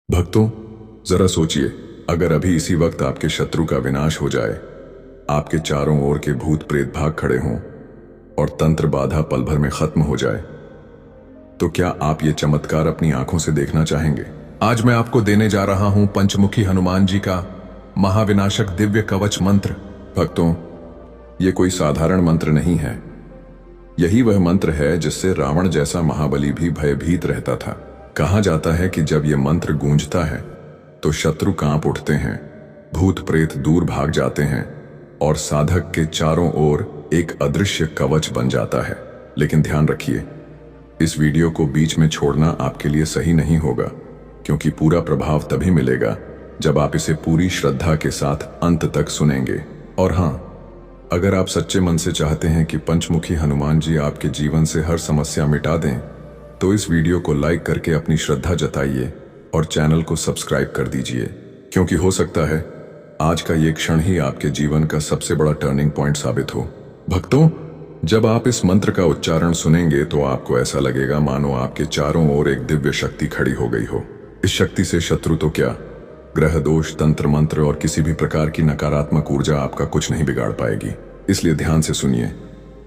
भक्तों, जरा सोचिए, अगर अभी इसी वक्त आपके शत्रु का विनाश हो जाए, आपके चारों ओर के भूत प्रेत भाग खड़े हों और तंत्र बाधा पल भर में खत्म हो जाए, तो क्या आप ये चमत्कार अपनी आंखों से देखना चाहेंगे? आज मैं आपको देने जा रहा हूं पंचमुखी हनुमान जी का महाविनाशक दिव्य कवच मंत्र। भक्तों, ये कोई साधारण मंत्र नहीं है। यही वह मंत्र है जिससे रावण जैसा महाबली भी भयभीत रहता था। कहा जाता है कि जब यह मंत्र गूंजता है तो शत्रु कांप उठते हैं, भूत प्रेत दूर भाग जाते हैं और साधक के चारों ओर एक अदृश्य कवच बन जाता है। लेकिन ध्यान रखिए, इस वीडियो को बीच में छोड़ना आपके लिए सही नहीं होगा, क्योंकि पूरा प्रभाव तभी मिलेगा जब आप इसे पूरी श्रद्धा के साथ अंत तक सुनेंगे। और हां, अगर आप सच्चे मन से चाहते हैं कि पंचमुखी हनुमान जी आपके जीवन से हर समस्या मिटा दें, तो इस वीडियो को लाइक करके अपनी श्रद्धा जताइए और चैनल को सब्सक्राइब कर दीजिए, क्योंकि हो सकता है आज का ये क्षण ही आपके जीवन का सबसे बड़ा टर्निंग पॉइंट साबित हो। भक्तों, जब आप इस मंत्र का उच्चारण सुनेंगे तो आपको ऐसा लगेगा मानो आपके चारों ओर एक दिव्य शक्ति खड़ी हो गई हो। इस शक्ति से शत्रु तो क्या, ग्रह दोष, तंत्र मंत्र और किसी भी प्रकार की नकारात्मक ऊर्जा आपका कुछ नहीं बिगाड़ पाएगी। इसलिए ध्यान से सुनिए,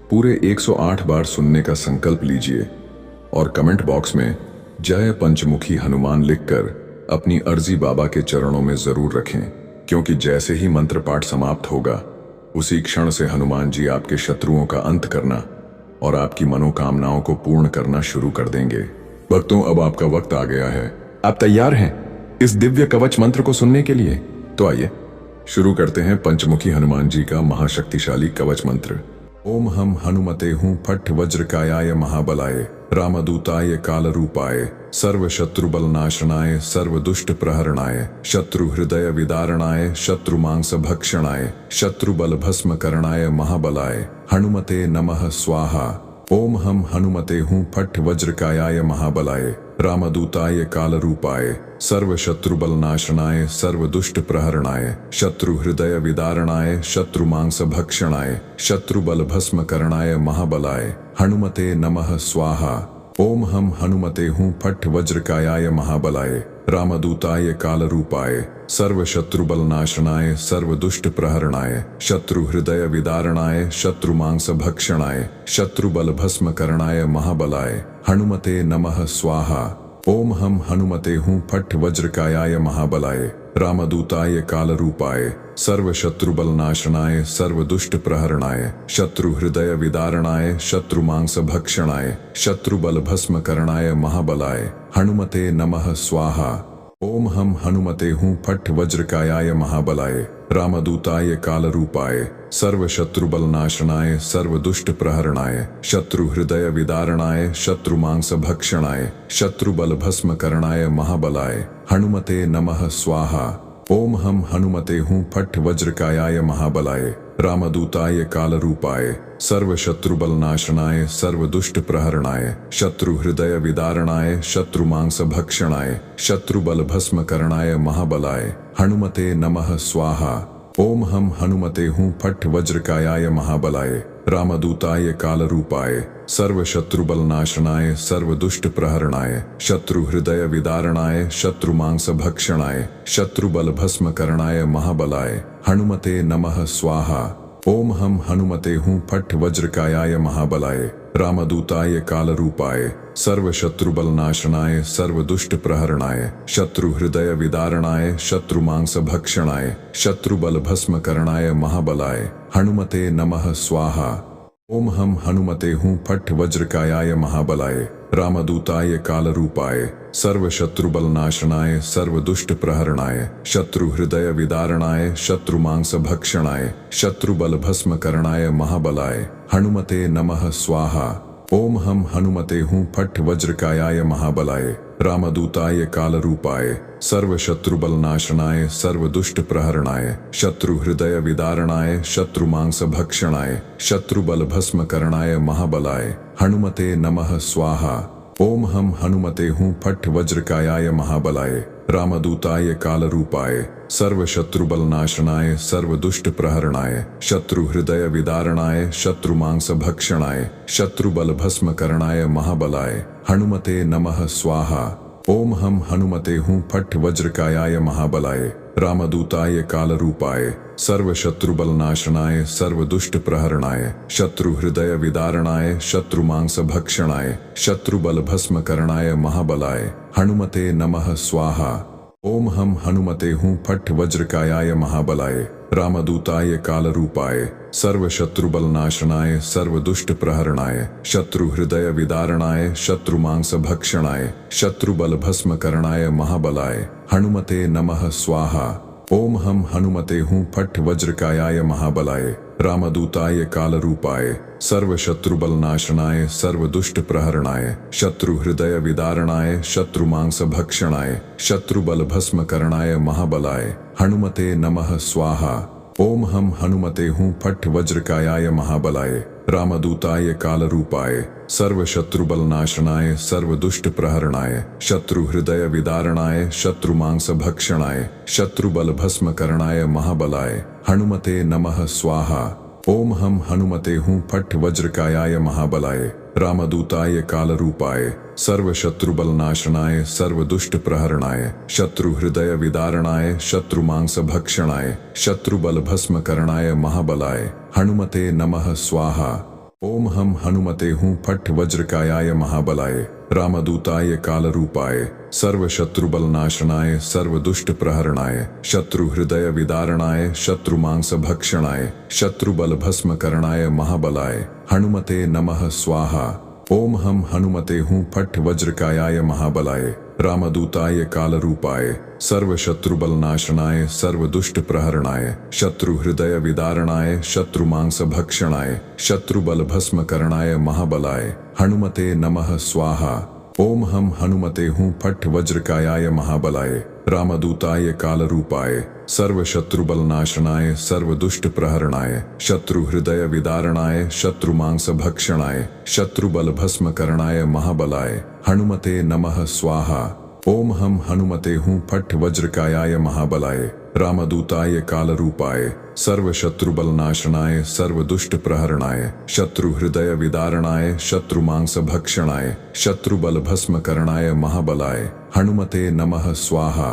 पूरे 108 बार सुनने का संकल्प लीजिए और कमेंट बॉक्स में जय पंचमुखी हनुमान लिखकर अपनी अर्जी बाबा के चरणों में जरूर रखें, क्योंकि जैसे ही मंत्र पाठ समाप्त होगा, उसी क्षण से हनुमान जी आपके शत्रुओं का अंत करना और आपकी मनोकामनाओं को पूर्ण करना शुरू कर देंगे। भक्तों, अब आपका वक्त आ गया है। आप तैयार हैं इस दिव्य कवच मंत्र को सुनने के लिए? तो आइए शुरू करते हैं पंचमुखी हनुमान जी का महाशक्तिशाली कवच मंत्र। ओम हम हनुमते हूं फट वज्रकायाय महाबलाय रामदूताय काल रूपाय सर्व शत्रु बल नाशनाय सर्व दुष्ट प्रहरणाय शत्रु हृदय विदारणाय शत्रु मांस भक्षणाय शत्रु बल भस्म करणाय महाबलाय हनुमते नमः स्वाहा। ओम हम हनुमते हूं फट वज्रकायाय महाबलाय रामदूताय काल रूपाय सर्व शत्रु बल नाशनाय सर्व दुष्ट प्रहरणाय शत्रु हृदय विदारणाय शत्रु मांस भक्षणाय शत्रु बल भस्म करणाय महाबलाय हनुमते नमः स्वाहा। ओम हम हनुमते हूं फट वज्रकायाय महाबलाय रामदूताय काल रूपाय सर्व शत्रु बल नाशनाय सर्व दुष्ट प्रहरणाय शत्रु हृदय विदारणाय शत्रु मांस भक्षणाय शत्रु बल भस्म करणाय महाबलाय हनुमते नमः स्वाहा। ओम हम हनुमते हूं फट वज्रकायाय महाबलाय रामदूताय काल रूपाय सर्व शत्रु बल नाशनाय सर्व दुष्ट प्रहरणाय शत्रु हृदय विदारणाय शत्रु मांस भक्षणाय शत्रु बल भस्म करणाय महाबलाय हनुमते नमः स्वाहा। ओम हम हनुमते हूं फट वज्रकायाय महाबलाय रामदूताय काल रूपाय सर्व शत्रु बल नाशनाय सर्व दुष्ट प्रहरणाय शत्रु हृदय विदारणाय शत्रु मांस भक्षणाय शत्रु बल भस्म करणाय महाबलाय हनुमते नमः स्वाहा। ओम हम हनुमते हूं फट वज्रकायाय महाबलाय रामदूताय काल रूपाय सर्व शत्रु बल नाशनाय सर्व दुष्ट प्रहरणाय शत्रु हृदय विदारणाय शत्रु मांस भक्षणाय शत्रु बल भस्म करणाय महाबलाय हनुमते नमः स्वाहा। ओम हम हनुमते हूं फट वज्रकायाय महाबलाय रामदूताय काल रूपाय सर्व शत्रु बल नाशनाय सर्व दुष्ट प्रहरणाय शत्रु हृदय विदारणाय शत्रु मांस भक्षणाय शत्रु बल भस्म करणाय महाबलाय हनुमते नमः स्वाहा। ओम हम हनुमते हूं फट वज्रकायाय महाबलाय रामदूताय काल रूपाय सर्व शत्रु बल नाशनाय सर्व दुष्ट प्रहरणाय शत्रु हृदय विदारणाय शत्रु मांस भक्षणाय शत्रु बल भस्म करणाय महाबलाय हनुमते नमः स्वाहा। ओम हम हनुमते हूं फट वज्रकायाय महाबलाय रामदूताय काल रूपाय सर्व शत्रु बल नाशनाय सर्व दुष्ट प्रहरणाय शत्रु हृदय विदारणाय शत्रु मांस भक्षणाय शत्रु बल भस्म करणाय महाबलाय हनुमते नमः स्वाहा। ओम हम हनुमते हूं फट वज्रकायाय महाबलाय रामदूताय काल रूपाय सर्व शत्रु बल नाशनाय सर्व दुष्ट प्रहरणाय शत्रु हृदय विदारणाय शत्रु मांस भक्षणाय शत्रु बल भस्म करणाय महाबलाय हनुमते नमः स्वाहा। ओम हम हनुमते हूं फट वज्रकायाय महाबलाय रामदूताय काल रूपाय सर्व शत्रु बल नाशनाय सर्व दुष्ट प्रहरणाय शत्रु हृदय विदारणाय शत्रु मांस भक्षणाय शत्रु बल भस्म करणाय महाबलाय हनुमते नमः स्वाहा। ओम हम हनुमते हूँ फट वज्रकायाय महाबलाय रामदूताय कालरूपाय सर्वशत्रुबलनाशनाय सर्वदुष्ट प्रहरणाय शत्रु हृदय विदारणाय शत्रु मांस भक्षणाय शत्रुबल भस्म करणाय महाबलाय हनुमते नमः स्वाहा। ओम हम हनुमते हूँ फट वज्रकायाय महाबलाय रामदूताय कालरूपाय सर्वशत्रुबलनाशनाय सर्वदुष्ट प्रहरणाय शत्रु हृदय विदारणाय शत्रु मांस भक्षणाय शत्रुबल भस्म करणाय महाबलाय हनुमते नमः स्वाहा। ओम हम हनुमते हूँ फट वज्रकायाय महाबलाय रामदूताय कालरूपाय सर्वशत्रुबलनाशनाय सर्वदुष्ट प्रहरणाय शत्रु हृदय विदारणाय शत्रु मांस भक्षणाय शत्रुबल भस्म करणाय महाबलाय हनुमते नमः स्वाहा। ओम हम हनुमते हूँ फट वज्रकायाय महाबलाय रामदूताय कालरूपाय सर्वशत्रुबलनाशनाय सर्वदुष्ट प्रहरणाय शत्रु हृदय विदारणाय शत्रु मांस भक्षणाय शत्रुबल भस्म करणाय महाबलाय हनुमते नमः स्वाहा। ओम हम हनुमते हूँ फट वज्रकायाय महाबलाय रामदूताय कालरूपाय सर्वशत्रुबलनाशनाय सर्वदुष्ट प्रहरणाय शत्रु हृदय विदारणाय शत्रु मांस भक्षणाय शत्रुबल भस्म करणाय महाबलाय हनुमते नमः स्वाहा। ओम हम हनुमते हूँ फट वज्रकायाय महाबलाय रामदूताय कालरूपाय सर्वशत्रुबलनाशनाय सर्वदुष्ट प्रहरणाय शत्रु हृदय विदारणाय शत्रु मांस भक्षणाय शत्रुबल भस्म करणाय महाबलाय हनुमते नमः स्वाहा। ओम हम हनुमते हूँ फट वज्रकायाय महाबलाय रामदूताय कालरूपाय सर्वशत्रुबलनाशनाय सर्वदुष्ट प्रहरणाय शत्रु हृदय विदारणाय शत्रु मांस भक्षणाय शत्रुबल भस्म करणाय महाबलाय हनुमते नमः स्वाहा। ओम हम हनुमते हूँ फट वज्रकायाय महाबलाय रामदूताय कालरूपाय सर्वशत्रुबलनाशनाय सर्वदुष्ट प्रहरणाय शत्रु हृदय विदारणाय शत्रु मांस भक्षणाय शत्रुबल भस्म करणाय महाबलाय हनुमते नमः स्वाहा। ओम हम हनुमते हूँ फट वज्रकायाय महाबलाय रामदूताय कालरूपाय सर्वशत्रुबलनाशनाय सर्वदुष्ट प्रहरणाय शत्रु हृदय विदारणाय शत्रु मांस भक्षणाय शत्रुबल भस्म करणाय महाबलाय हनुमते नमः स्वाहा।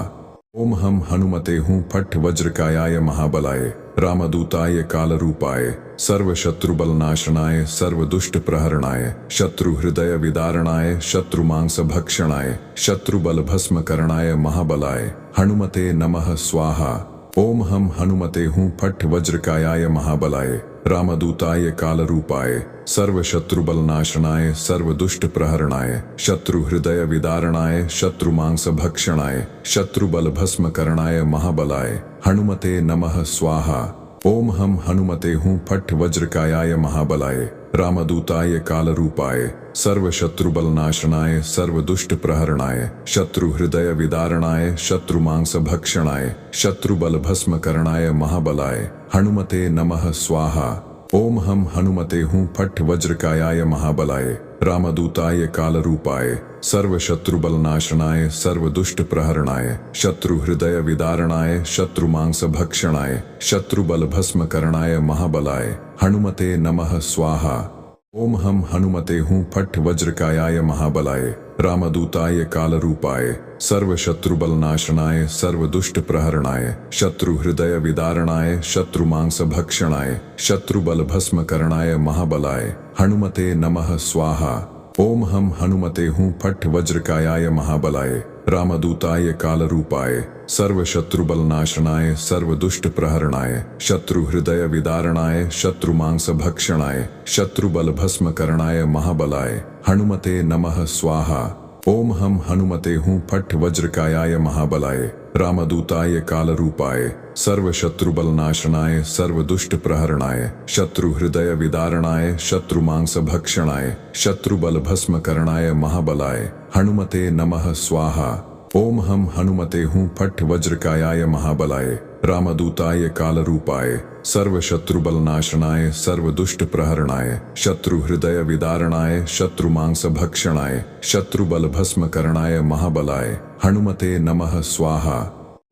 ओम हम हनुमते हूँ फट वज्रकायाय महाबलाय रामदूताय कालरूपाय सर्वशत्रुबलनाशनाय सर्वदुष्ट प्रहरणाय शत्रु हृदय विदारणाय शत्रु मांस भक्षणाय शत्रुबल भस्म करणाय महाबलाय हनुमते नमः स्वाहा। ओम हम हनुमते हूँ फट वज्रकायाय महाबलाय रामदूताय कालरूपाय सर्वशत्रुबलनाशनाय सर्वदुष्ट प्रहरणाय शत्रु हृदय विदारणाय शत्रु मांस भक्षणाय शत्रुबल भस्म करणाय महाबलाय हनुमते नमः स्वाहा। ओम हम हनुमते हूँ फट वज्रकायाय महाबलाय रामदूताय कालरूपाय सर्वशत्रुबलनाशनाय सर्वदुष्ट प्रहरणाय शत्रु हृदय विदारणाय शत्रु मांस भक्षणाय शत्रुबल भस्म करणाय महाबलाय हनुमते नमः स्वाहा। ओम हम हनुमते हूँ फट वज्रकायाय महाबलाय रामदूताय कालरूपाय सर्वशत्रुबलनाशनाय सर्वदुष्ट प्रहरणाय शत्रु हृदय विदारणाय शत्रु मांस भक्षणाय शत्रुबल भस्म करणाय महाबलाय हनुमते नमः स्वाहा। ओम हम हनुमते हूँ फट वज्रकायाय महाबलाय रामदूताय कालरूपाय सर्वशत्रुबलनाशनाय सर्वदुष्ट प्रहरणाय शत्रु हृदय विदारणाय शत्रु मांस भक्षणाय शत्रुबल भस्म करणाय महाबलाय हनुमते नमः स्वाहा। ओम हम हनुमते हूँ फट वज्रकायाय महाबलाय रामदूताय कालरूपाय सर्वशत्रुबलनाशनाय सर्वदुष्ट प्रहरणाय शत्रु हृदय विदारणाय शत्रु मांस भक्षणाय शत्रुबल भस्म करणाय महाबलाय हनुमते नमः स्वाहा। ओम हम हनुमते हूँ फट वज्रकायाय महाबलाय रामदूताय कालरूपाय सर्वशत्रुबलनाशनाय सर्वदुष्ट प्रहरणाय शत्रु हृदय विदारणाय शत्रु मांस भक्षणाय शत्रुबल भस्म करणाय महाबलाय हनुमते नमः स्वाहा। ओम हम हनुमते हूँ फट वज्रकायाय महाबलाय रामदूताय कालरूपाय सर्वशत्रुबलनाशनाय सर्वदुष्ट प्रहरणाय शत्रु हृदय विदारणाय शत्रु मांस भक्षणाय शत्रुबल भस्म करणाय महाबलाय हनुमते नमः स्वाहा।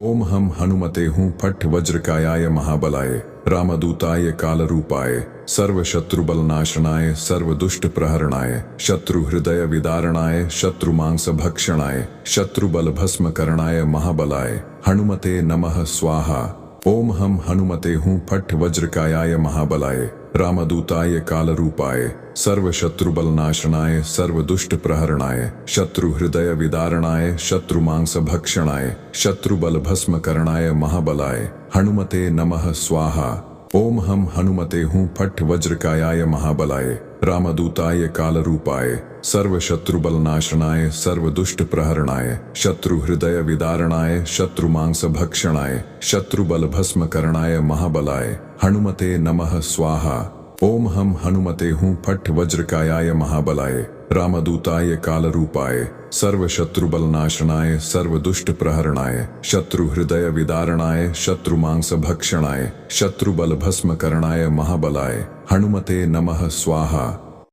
ओम हम हनुमते हूँ फट वज्रकायाय महाबलाय रामदूताय कालरूपाय सर्व शत्रु बलनाशनाय सर्व दुष्ट प्रहरणाय शत्रु हृदय विदारणाय शत्रु मांस भक्षणाय शत्रु बल भस्म करणाय महाबलाय हनुमते नमः स्वाहा। ओम हम हनुमते हूँ फट वज्रकायाय महाबलाय रामदूताय कालरूपाय सर्व शत्रु बलनाशनाय सर्व दुष्ट प्रहरणाय शत्रु हृदय विदारणाय शत्रु मांस भक्षणाय शत्रु बल भस्म करणाय महाबलाय हनुमते नमः स्वाहा। ओम हम हनुमते हूँ फट वज्रकायाय महाबलाय रामदूताय कालरूपाय सर्व शत्रु बलनाशनाय सर्व दुष्ट प्रहरणाय शत्रु हृदय विदारणाय शत्रु मांस भक्षणाय शत्रु बल भस्म करणाय महाबलाय हनुमते नमः स्वाहा। ओम हम हनुमते हूँ फट वज्रकायाय महाबलाय रामदूताय कालरूपाय सर्व शत्रु बलनाशनाय सर्व दुष्ट प्रहरणाय शत्रु हृदय विदारणाय शत्रु मांस भक्षणाय शत्रु बल भस्म करणाय महाबलाय हनुमते नमः स्वाहा।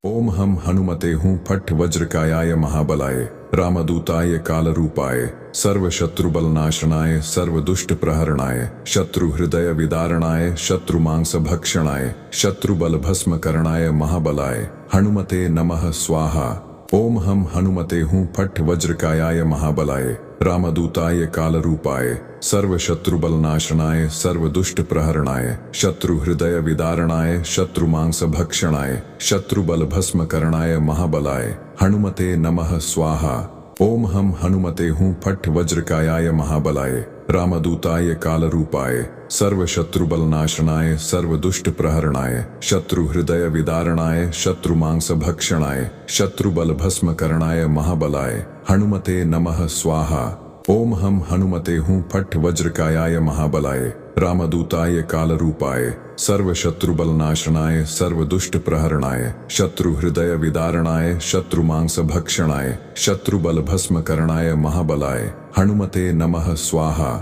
ओम हम हनुमते हूँ फट वज्रकायाय महाबलाय रामदूताय कालरूपाय सर्व शत्रु बलनाशनाय सर्व दुष्ट प्रहरणाय शत्रु हृदय विदारणाय शत्रु मांस भक्षणाय शत्रु बल भस्म करणाय महाबलाय हनुमते नमः स्वाहा। ओम हम हनुमते हूँ फट वज्रकायाय महाबलाय रामदूताय कालरूपाय सर्व शत्रु बलनाशनाय सर्व दुष्ट प्रहरणाय शत्रु हृदय विदारणाय शत्रु मांस भक्षणाय शत्रु बल भस्म करणाय महाबलाय हनुमते नमः स्वाहा। ओम हम हनुमते हूँ फट वज्रकायाय महाबलाय रामदूताय कालरूपाय सर्व शत्रु बलनाशनाय सर्व दुष्ट प्रहरणाय शत्रु हृदय विदारणाय शत्रु मांस भक्षणाय शत्रु बल भस्म करणाय महाबलाय हनुमते नमः स्वाहा। ओम हम हनुमते हूँ फट वज्रकायाय महाबलाय रामदूताय कालरूपाय सर्व शत्रु बलनाशनाय सर्व दुष्ट प्रहरणाय शत्रु हृदय विदारणाय शत्रु मांस भक्षणाय शत्रु बल भस्म करणाय महाबलाय हनुमते नमः स्वाहा।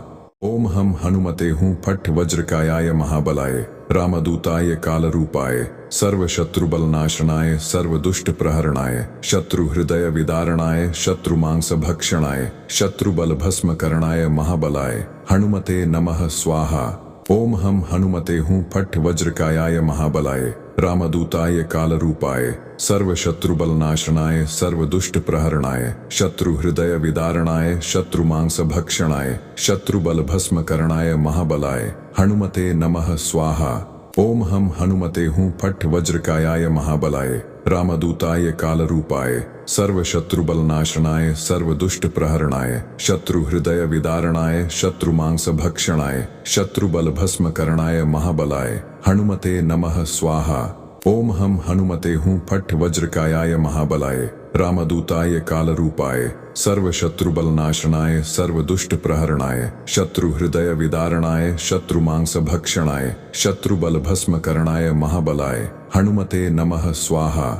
ओम हम हनुमते हूँ फट वज्रकायाय महाबलाय रामदूताय कालरूपाय सर्व शत्रु बलनाशनाय सर्व दुष्ट प्रहरणाय शत्रु हृदय विदारणाय शत्रु मांस भक्षणाय शत्रु बल भस्म करणाय महाबलाय हनुमते नमः स्वाहा। ओम हम हनुमते हूँ फट वज्रकायाय महाबलाय रामदूताय कालरूपाय सर्व शत्रु बलनाशनाय सर्व दुष्ट प्रहरणाय शत्रु हृदय विदारणाय शत्रु मांस भक्षणाय शत्रु बल भस्म करणाय महाबलाय हनुमते नमः स्वाहा। ओम हम हनुमते हूँ फट वज्रकायाय महाबलाय रामदूताय कालरूपाय सर्व शत्रु बलनाशनाय सर्व दुष्ट प्रहरणाय शत्रु हृदय विदारणाय शत्रु मांस भक्षणाय शत्रु बल भस्म करणाय महाबलाय हनुमते नमः स्वाहा। ओम हम हनुमते हूँ फट वज्रकायाय महाबलाय रामदूताय कालरूपाय सर्व शत्रु बलनाशनाय सर्व दुष्ट प्रहरणाय शत्रु हृदय विदारणाय शत्रु मांस भक्षणाय शत्रु बल भस्म करणाय महाबलाय हनुमते नमः स्वाहा।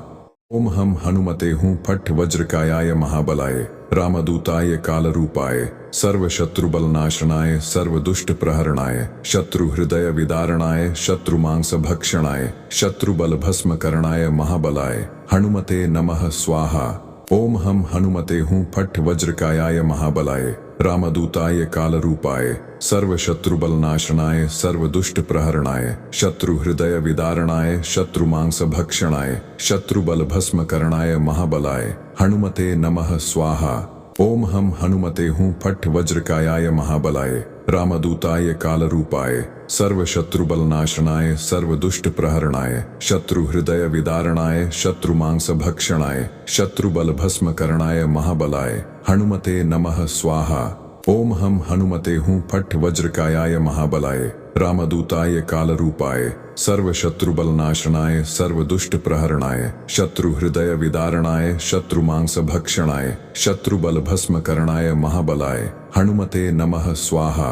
ओम हम हनुमते हूँ फट वज्रकायाय महाबलाय रामदूताय कालरूपाय सर्व शत्रु बलनाशनाय सर्व दुष्ट प्रहरणाय शत्रु हृदय विदारणाय शत्रु मांस भक्षणाय शत्रु बल भस्म करणाय महाबलाय हनुमते नमः स्वाहा। ओम हम हनुमते हूँ फट वज्रकायाय महाबलाय रामदूताय कालरूपाय सर्व शत्रु बलनाशनाय सर्व दुष्ट प्रहरणाय शत्रु हृदय विदारणाय शत्रु मांस भक्षणाय शत्रु बल भस्म करणाय महाबलाय हनुमते नमः स्वाहा। ओम हम हनुमते हूँ फट वज्रकायाय महाबलाय रामदूताय कालरूपाय सर्व शत्रु बलनाशनाय सर्व दुष्ट प्रहरणाय शत्रु हृदय विदारणाय शत्रु मांस भक्षणाय शत्रु बल भस्म करणाय महाबलाय हनुमते नमः स्वाहा। ओम हम हनुमते हूँ फट वज्रकायाय महाबलाय रामदूताय कालरूपाय सर्व शत्रु बलनाशनाय सर्व दुष्ट प्रहरणाय शत्रु हृदय विदारणाय शत्रु मांस भक्षणाय शत्रु बल भस्म करणाय महाबलाय हनुमते नमः स्वाहा।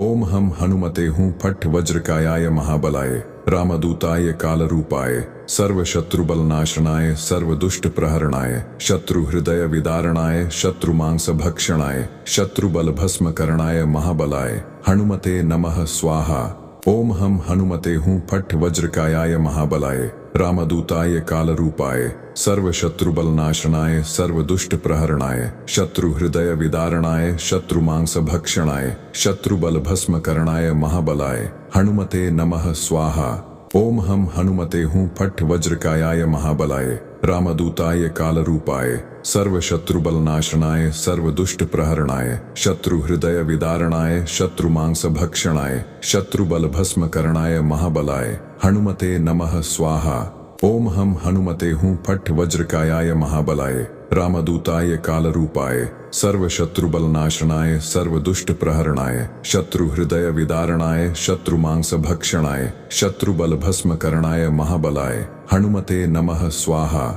ओम हम हनुमते हूँ फट वज्रकायाय महाबलाय रामदूताय कालरूपाय सर्व शत्रु बलनाशनाय सर्व दुष्ट प्रहरणाय शत्रु हृदय विदारणाय शत्रु मांस भक्षणाय शत्रु बल भस्म करणाय महाबलाय हनुमते नमः स्वाहा। ओम हम हनुमते हूँ फट वज्रकायाय महाबलाय रामदूताय कालरूपाय सर्वशत्रुबलनाशनाय सर्वदुष्टप्रहरणाय शत्रुहृदय विदारणाय शत्रुमांसभक्षणाय शत्रुबलभस्मकरणाय महाबलाय हनुमते नमः स्वाहा। ओम हम हनुमते हूँ फट वज्रकायाय महाबलाय रामदूताय कालरूपाय सर्वशत्रुबलनाशनाय सर्वदुष्टप्रहरणाय शत्रुहृदय विदारणाय शत्रुमांसभक्षणाय शत्रुबलभस्मकरणाय महाबलाय हनुमते नमः स्वाहा। ओम हम हनुमते हूँ फट वज्रकायाय महाबलाय रामदूताय कालरूपाय सर्वशत्रुबलनाशनाय सर्वदुष्टप्रहरणाय शत्रुहृदय विदारणाय शत्रुमांसभक्षणाय शत्रुबलभस्मकरणाय महाबलाय हनुमते नमः स्वाहा।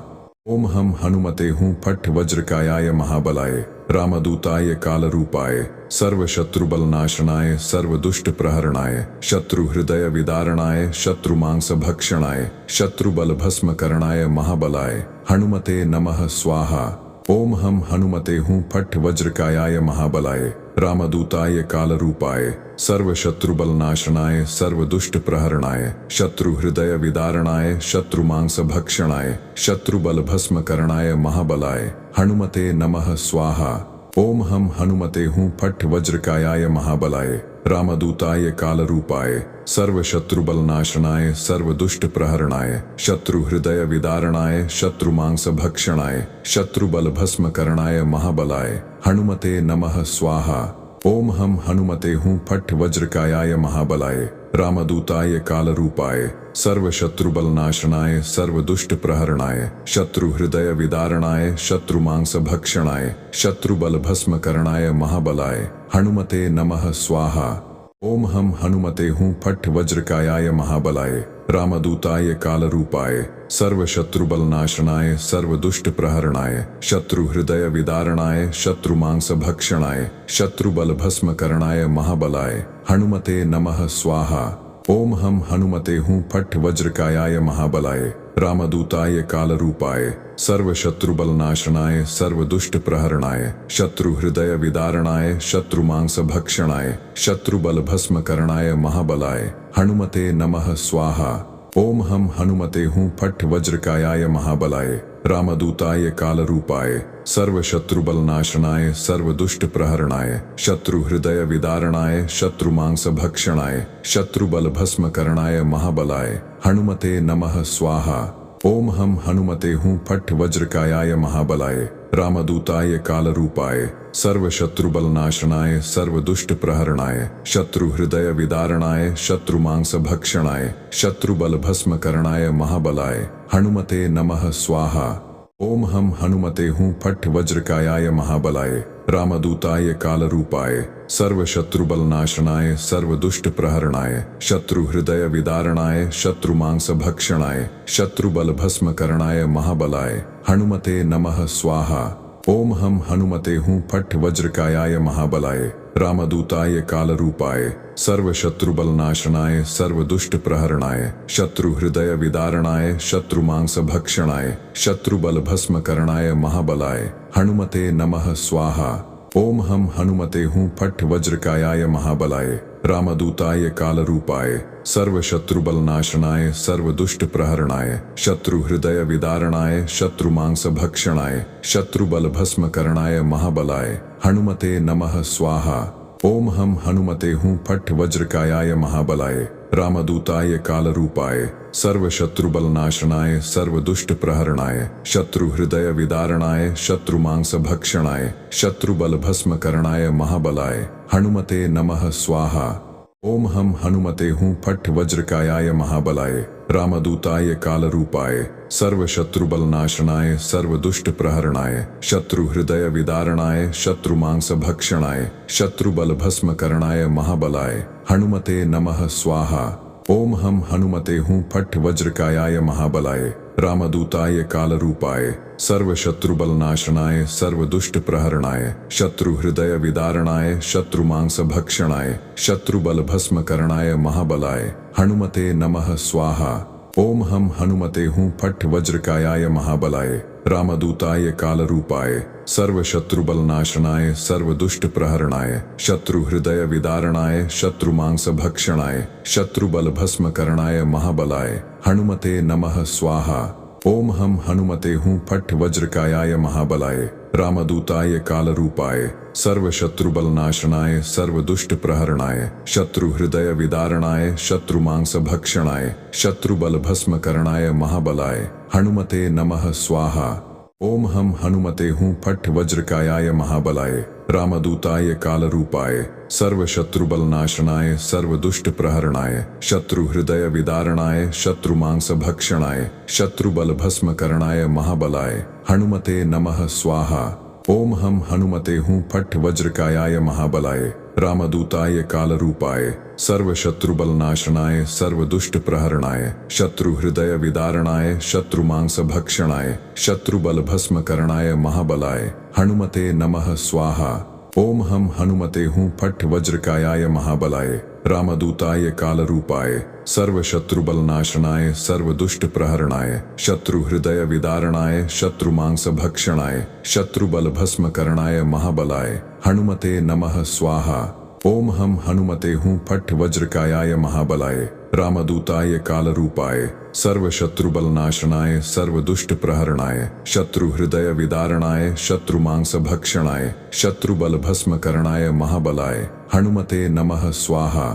ओम हम हनुमते हूँ फट वज्रकायाय महाबलाय रामदूताय कालरूपाय सर्वशत्रुबलनाशनाय सर्वदुष्टप्रहरणाय शत्रुहृदय विदारणाय शत्रुमांसभक्षणाय शत्रुबलभस्मकरणाय महाबलाय हनुमते नमः स्वाहा। ओम हम हनुमते हूँ फट वज्रकायाय महाबलाय रामदूताय कालरूपाय सर्वशत्रुबलनाशनाय सर्वदुष्टप्रहरणाय शत्रुहृदय विदारणाय शत्रुमांसभक्षणाय शत्रुबलभस्मकरणाय महाबलाय हनुमते नमः स्वाहा। ओम हम हनुमते हूँ फट वज्रकायाय महाबलाय रामदूताय कालरूपाय सर्वशत्रुबलनाशनाय सर्वदुष्टप्रहरणाय शत्रुहृदय विदारणाय शत्रुमांसभक्षणाय शत्रुबलभस्मकरणाय महाबलाय हनुमते नमः स्वाहा। ओम हम हनुमते हूँ फट वज्रकायाय महाबलाय रामदूताय कालरूपाय सर्वशत्रुबलनाशनाय सर्वदुष्टप्रहरणाय शत्रुहृदय विदारणाय शत्रुमांसभक्षणाय शत्रुबलभस्मकरणाय महाबलाय हनुमते नमः स्वाहा। ओम हम हनुमते हूँ फट वज्रकायाय महाबलाय रामदूताय कालरूपाय सर्वशत्रुबलनाशनाय सर्वदुष्टप्रहरणाय शत्रुहृदय विदारणाय शत्रुमांसभक्षणाय शत्रुबलभस्मकरणाय महाबलाय हनुमते नमः स्वाहा। ओम हम हनुमते हूँ फट वज्रकायाय महाबलाय रामदूताय कालरूपाय सर्वशत्रुबलनाशनाय सर्वदुष्टप्रहरणाय शत्रुहृदय विदारणाय शत्रुमांसभक्षणाय शत्रुबलभस्मकरणाय महाबलाय हनुमते नमः स्वाहा। ओम हम हनुमते हूँ फट वज्रकायाय महाबलाय रामदूताय कालरूपाय सर्वशत्रुबलनाशनाय सर्वदुष्टप्रहरणाय शत्रुहृदय विदारणाय शत्रुमांसभक्षणाय शत्रुबलभस्मकरणाय महाबलाय हनुमते नमः स्वाहा। ओम हम हनुमते हूँ फट वज्रकायाय महाबलाय रामदूताय कालरूपाय सर्वशत्रुबलनाशनाय सर्वदुष्टप्रहरणाय शत्रुहृदय विदारणाय शत्रुमांसभक्षणाय शत्रुबलभस्मकरणाय महाबलाय हनुमते नमः स्वाहा। ओम हम हनुमते हूँ फट वज्रकायाय महाबलाय रामदूताय कालरूपाय सर्वशत्रुबलनाशनाय सर्वदुष्टप्रहरणाय शत्रुहृदय विदारणाय शत्रुमांसभक्षणाय शत्रुबलभस्मकरणाय महाबलाय हनुमते नमः स्वाहा। ओम हम हनुमते हूँ फट वज्रकायाय महाबलाय रामदूताय कालरूपाय सर्वशत्रुबलनाशनाय सर्वदुष्टप्रहरणाय शत्रुहृदय विदारणाय शत्रुमांसभक्षणाय शत्रुबलभस्मकरणाय महाबलाय हनुमते नमः स्वाहा। ओम हम हनुमते हूँ फट वज्रकायाय महाबलाय रामदूताय कालरूपाय सर्वशत्रुबलनाशनाय सर्वदुष्टप्रहरणाय शत्रुहृदय विदारणाय शत्रुमांसभक्षणाय शत्रुबलभस्मकरणाय महाबलाय हनुमते नमः स्वाहा। ओम हम हनुमते हूँ फट वज्रकायाय महाबलाय रामदूताय कालरूपाय सर्वशत्रुबलनाशनाय सर्वदुष्टप्रहरणाय शत्रुहृदय विदारणाय शत्रुमांसभक्षणाय शत्रुबलभस्मकरणाय महाबलाय हनुमते नमः स्वाहा। ओम हम हनुमते हूँ फट वज्रकायाय महाबलाय रामदूताय कालरूपाय सर्वशत्रुबलनाशनाय सर्वदुष्टप्रहरणाय शत्रुहृदय विदारणाय शत्रुमांसभक्षणाय शत्रुबलभस्मकरणाय महाबलाय हनुमते नमः स्वाहा। ओम हम हनुमते हूँ फट वज्रकायाय महाबलाय रामदूताय कालरूपाय सर्वशत्रुबलनाशनाय सर्वदुष्टप्रहरणाय शत्रुहृदय विदारणाय शत्रुमांसभक्षणाय शत्रुबलभस्मकरणाय महाबलाय हनुमते नमः स्वाहा। ओम हम हनुमते हूँ फट वज्रकायाय महाबलाय रामदूताय कालरूपाय सर्वशत्रुबलनाशनाय सर्वदुष्टप्रहरणाय शत्रुहृदय विदारणाय शत्रुमांसभक्षणाय शत्रुबलभस्मकरणाय महाबलाय हनुमते नमः स्वाहा। ओम हम हनुमते हूँ फट वज्रकायाय महाबलाय रामदूताय कालरूपाय सर्वशत्रुबलनाशनाय सर्वदुष्टप्रहरणाय शत्रुहृदय विदारणाय शत्रुमांसभक्षणाय शत्रुबलभस्मकरणाय महाबलाय हनुमते नमः स्वाहा। ओम हम हनुमते हूँ फट वज्रकायाय महाबलाय रामदूताय कालरूपाय सर्वशत्रुबलनाशनाय सर्वदुष्टप्रहरणाय शत्रुहृदय विदारणाय शत्रुमांसभक्षणाय शत्रुबलभस्मकरणाय महाबलाय हनुमते नमः स्वाहा। ओम हम हनुमते हूँ फट वज्रकायाय महाबलाय रामदूताय कालरूपाय सर्वशत्रुबलनाशनाय सर्वदुष्टप्रहरणाय शत्रुहृदय विदारणाय शत्रुमांसभक्षणाय शत्रुबलभस्मकरणाय महाबलाय हनुमते नमः स्वाहा। ओम हम हनुमते हूँ फट वज्रकायाय महाबलाय रामदूताय कालरूपाय सर्वशत्रुबलनाशनाय सर्वदुष्टप्रहरणाय शत्रुहृदय विदारणाय शत्रुमांसभक्षणाय शत्रुबलभस्मकरणाय महाबलाय हनुमते नमः स्वाहा। ओम हम हनुमते हूँ फट वज्रकायाय महाबलाय रामदूताय कालरूपाय सर्वशत्रुबलनाशनाय सर्वदुष्टप्रहरणाय शत्रुहृदय विदारणाय शत्रुमांसभक्षणाय शत्रुबलभस्मकरणाय महाबलाय हनुमते नमः स्वाहा।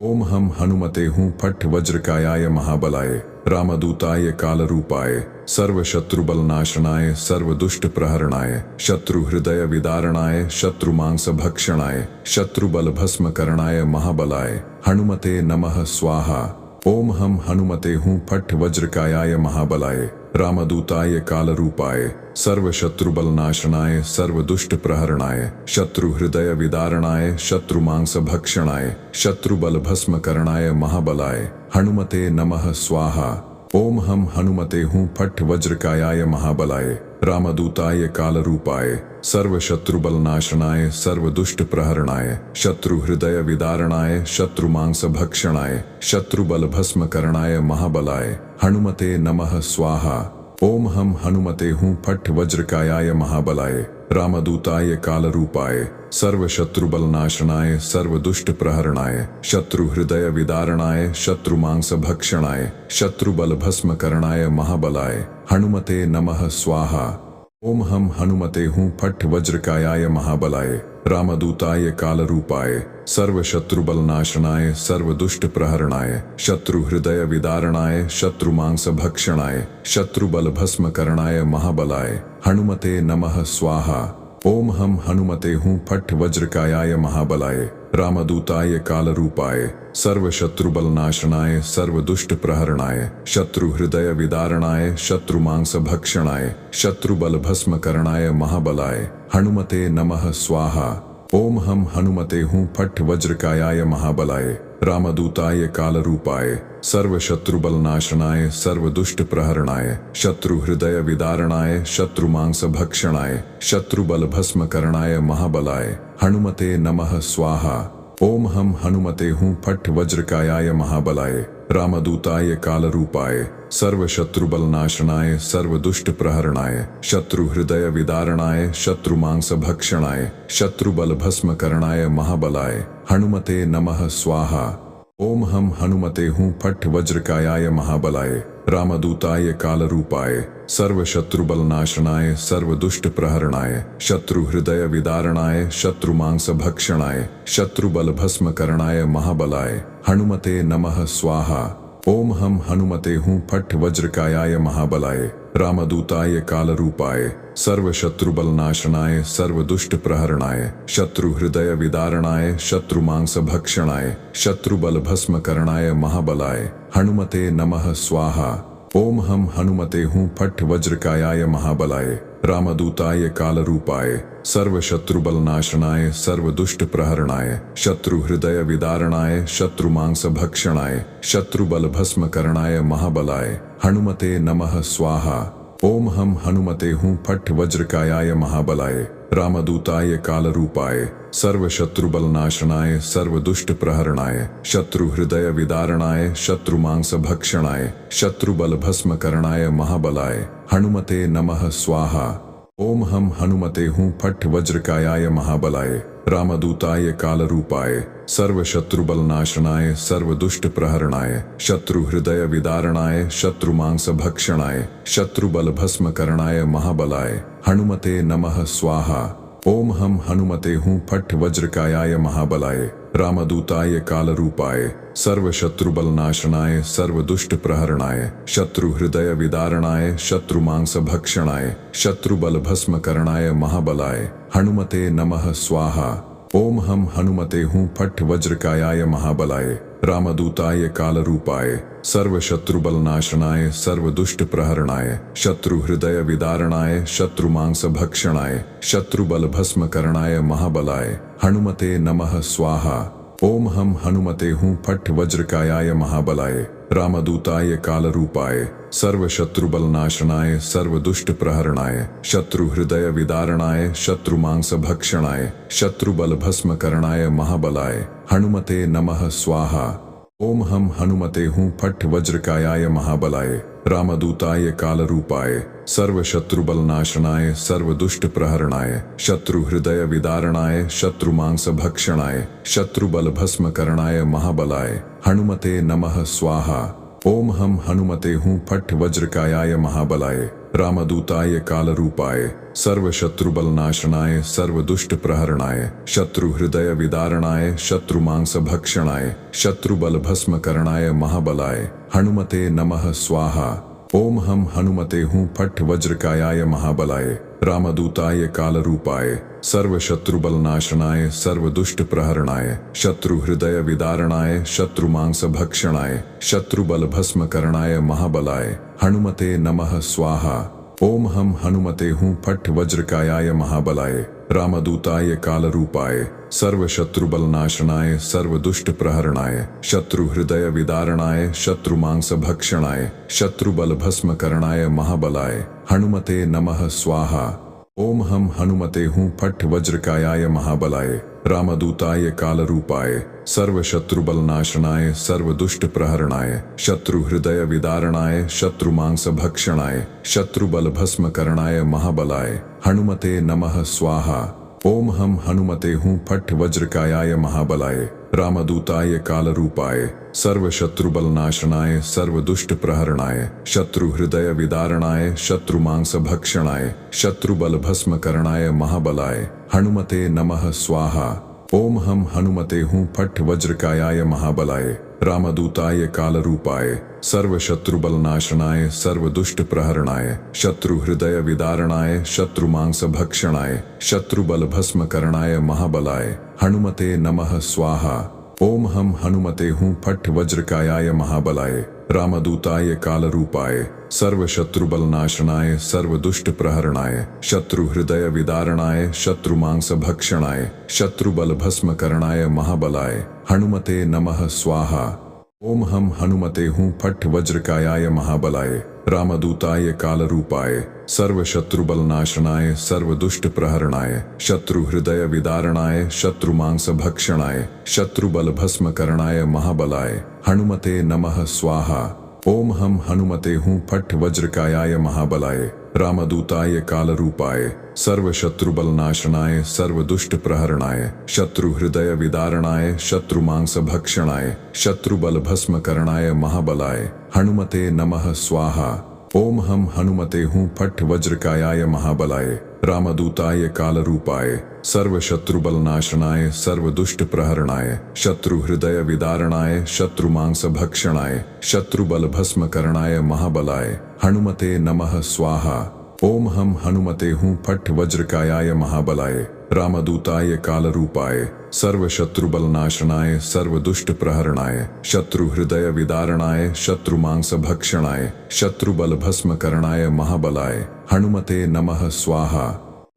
ओम हम हनुमते हूँ फट वज्रकायाय महाबलाय रामदूताय कालरूपाय सर्वशत्रुबलनाशनाय सर्वदुष्टप्रहरणाय शत्रुहृदय विदारणाय शत्रुमांसभक्षणाय शत्रुबलभस्मकरणाय महाबलाय हनुमते नमः स्वाहा। ओम हम हनुमते हूँ फट वज्रकायाय महाबलाय रामदूताय कालरूपाय सर्वशत्रुबलनाशनाय सर्वदुष्टप्रहरणाय शत्रुहृदय विदारणाय शत्रुमांसभक्षणाय शत्रुबलभस्मकरणाय महाबलाय हनुमते नमः स्वाहा। ओम हम हनुमते हूँ फट वज्रकायाय महाबलाय रामदूताय कालरूपाय सर्वशत्रुबलनाशनाय सर्वदुष्टप्रहरणाय शत्रुहृदय विदारणाय शत्रुमांसभक्षणाय शत्रुबलभस्मकरणाय महाबलाय हनुमते नमः स्वाहा। ओम हम हनुमते हूँ फट वज्रकायाय महाबलाय रामदूताय कालरूपाय सर्वशत्रुबलनाशनाय सर्वदुष्टप्रहरणाय शत्रुहृदय विदारणाय शत्रुमांसभक्षणाय शत्रुबलभस्मकरणाय महाबलाय हनुमते नमः स्वाहा। ओम हम हनुमते हूँ फट वज्रकायाय महाबलाय रामदूताय कालरूपाय सर्वशत्रुबलनाशनाय सर्वदुष्टप्रहरणाय शत्रुहृदय विदारणाय शत्रुमांसभक्षणाय शत्रुबलभस्मकरणाय महाबलाय हनुमते नमः स्वाहा। ओम हम हनुमते हूँ फट वज्रकायाय महाबलाय रामदूताय कालरूपाय सर्वशत्रुबलनाशनाय सर्वदुष्टप्रहरणाय शत्रुहृदय विदारणाय शत्रुमांसभक्षणाय शत्रुबलभस्मकरणाय महाबलाय हनुमते नमः स्वाहा। ओम हम हनुमते हूँ फट वज्रकायाय महाबलाय रामदूताय कालरूपाय सर्वशत्रुबलनाशनाय सर्वदुष्टप्रहरणाय शत्रुहृदय विदारणाय शत्रुमांसभक्षणाय शत्रुबलभस्मकरणाय महाबलाय हनुमते नमः स्वाहा। ओम हम हनुमते हूँ फट वज्रकायाय महाबलाय रामदूताय कालरूपाय सर्वशत्रुबलनाशनाय सर्वदुष्टप्रहरणाय शत्रुहृदय विदारणाय शत्रुमांसभक्षणाय शत्रुबलभस्मकरणाय महाबलाय हनुमते नमः स्वाहा। ओम हम हनुमते हूँ फट वज्रकायाय महाबलाय रामदूताय कालरूपाय सर्वशत्रुबलनाशनाय सर्वदुष्टप्रहरणाय शत्रुहृदय विदारणाय शत्रुमांसभक्षणाय शत्रुबलभस्मकरणाय महाबलाय हनुमते नमः स्वाहा। ओम हम हनुमते हूँ फट वज्रकायाय महाबलाय रामदूताय कालरूपाय सर्वशत्रुबलनाशनाय सर्वदुष्टप्रहरणाय शत्रुहृदय विदारणाय शत्रुमांसभक्षणाय शत्रुबलभस्मकरणाय महाबलाय हनुमते नमः स्वाहा। ओम हम हनुमते हूँ फट वज्रकायाय महाबलाय रामदूताय कालरूपाय सर्वशत्रुबलनाशनाय सर्वदुष्टप्रहरणाय शत्रुहृदय विदारणाय शत्रुमांसभक्षणाय शत्रुबलभस्मकरणाय महाबलाय हनुमते नमः स्वाहा। ओम हम हनुमते हूँ फट वज्रकायाय महाबलाय रामदूताय कालरूपाय सर्वशत्रुबलनाशनाय सर्वदुष्ट प्रहरणाय शत्रु हृदय विदारणाय शत्रु मांस भक्षणाय शत्रुबल भस्म करणाय महाबलाय हनुमते नमः स्वाहा। ओम हम हनुमते हूँ फट वज्रकायाय महाबलाय रामदूताय कालरूपाय सर्वशत्रुबलनाशनाय सर्वदुष्ट प्रहरणाय शत्रु हृदय विदारणाय शत्रु मांस भक्षणाय शत्रुबल भस्म करणाय महाबलाय हनुमते नमः स्वाहा। ओम हम हनुमते हूँ फट वज्रकायाय महाबलाय रामदूताय कालरूपाय सर्वशत्रुबलनाशनाय सर्वदुष्ट प्रहरणाय शत्रु हृदय विदारणाय शत्रु मांस भक्षणाय शत्रुबल भस्म करणाय महाबलाय हनुमते नमः स्वाहा। ओम हम हनुमते हूँ फट वज्रकायाय महाबलाय रामदूताय कालरूपाय सर्वशत्रुबलनाशनाय सर्वदुष्ट प्रहरणाय शत्रु हृदय विदारणाय शत्रु मांस भक्षणाय शत्रुबल भस्म करणाय महाबलाय हनुमते नमः स्वाहा। ओम हम हनुमते हूँ फट वज्रकायाय महाबलाय रामदूताय कालरूपाय सर्वशत्रुबलनाशनाय सर्वदुष्ट प्रहरणाय शत्रु हृदय विदारणाय शत्रु मांस भक्षणाय शत्रुबल भस्म करणाय महाबलाय हनुमते नमः स्वाहा। ओम हम हनुमते हूँ फट वज्रकायाय महाबलाय रामदूताय कालरूपाय सर्वशत्रुबलनाशनाय सर्वदुष्ट प्रहरणाय शत्रु हृदय विदारणाय शत्रु मांस भक्षणाय शत्रुबल भस्म करणाय महाबलाय हनुमते नमः स्वाहा। ओम हम हनुमते हूँ फट वज्रकायाय महाबलाय रामदूताय कालरूपाय सर्वशत्रुबलनाशनाय सर्वदुष्ट प्रहरणाय शत्रु हृदय विदारणाय शत्रु मांस भक्षणाय शत्रुबल भस्म करणाय महाबलाय हनुमते नमः स्वाहा। ओम हम हनुमते हूँ फट वज्रकायाय महाबलाय रामदूताय कालरूपाय सर्वशत्रुबलनाशनाय सर्वदुष्ट प्रहरणाय शत्रु हृदय विदारणाय शत्रु मांस भक्षणाय शत्रुबल भस्म करणाय महाबलाय हनुमते नमः स्वाहा। ओम हम हनुमते हूँ फट वज्रकायाय महाबलाय रामदूताय कालरूपाय सर्वशत्रुबलनाशनाय सर्वदुष्ट प्रहरणाय शत्रु हृदय विदारणाय शत्रु मांस भक्षणाय शत्रुबल भस्म करणाय महाबलाय हनुमते नमः स्वाहा। ओम हम हनुमते हूँ फट वज्रकायाय महाबलाय रामदूताय कालरूपाय सर्वशत्रुबलनाशनाय सर्वदुष्ट प्रहरणाय शत्रु हृदय विदारणाय शत्रु मांस भक्षणाय शत्रुबल भस्म करणाय महाबलाय हनुमते नमः स्वाहा। ओम हम हनुमते हूँ फट वज्रकायाय महाबलाय रामदूताय कालरूपाय सर्वशत्रुबलनाशनाय सर्वदुष्ट प्रहरणाय शत्रु हृदय विदारणाय शत्रु मांस भक्षणाय शत्रुबल भस्म करणाय महाबलाय हनुमते नमः स्वाहा। ओम हम हनुमते हूँ फट वज्रकायाय महाबलाय रामदूताय कालरूपाय सर्वशत्रुबलनाशनाय सर्वदुष्ट प्रहरणाय शत्रु हृदय विदारणाय शत्रु मांस भक्षणाय शत्रुबल भस्म करणाय महाबलाय हनुमते नमः स्वाहा। ओम हम हनुमते हूँ फट वज्रकायाय महाबलाय रामदूताय कालरूपाय सर्वशत्रुबलनाशनाय सर्वदुष्ट प्रहरणाय शत्रु हृदय विदारणाय शत्रु मांस भक्षणाय शत्रुबल भस्म करणाय महाबलाय हनुमते नमः स्वाहा। ओम हम हनुमते हूँ फट वज्रकायाय महाबलाय रामदूताय कालरूपाय सर्वशत्रुबलनाशनाय सर्वदुष्ट प्रहरणाय शत्रु हृदय विदारणाय शत्रु मांस भक्षणाय शत्रुबल भस्म करणाय महाबलाय हनुमते नमः स्वाहा। ओम हम हनुमते हूँ फट वज्रकायाय महाबलाय रामदूताय कालरूपाय सर्वशत्रुबलनाशनाय सर्वदुष्ट प्रहरणाय शत्रु हृदय विदारणाय शत्रु मांस भक्षणाय शत्रुबल भस्म करणाय महाबलाय हनुमते नमः स्वाहा। ओम हम हनुमते हूँ फट वज्रकायाय महाबलाय रामदूताय कालरूपाय सर्वशत्रुबलनाशनाय सर्वदुष्ट प्रहरणाय शत्रु हृदय विदारणाय शत्रु मांस भक्षणाय शत्रुबल भस्म करणाय महाबलाय हनुमते नमः स्वाहा। ओम हम हनुमते हूँ फट वज्रकायाय महाबलाय रामदूताय कालरूपाय सर्वशत्रुबलनाशनाय सर्वदुष्ट प्रहरणाय शत्रु हृदय विदारणाय शत्रु मांस भक्षणाय शत्रुबल भस्म करणाय महाबलाय हनुमते नमः स्वाहा।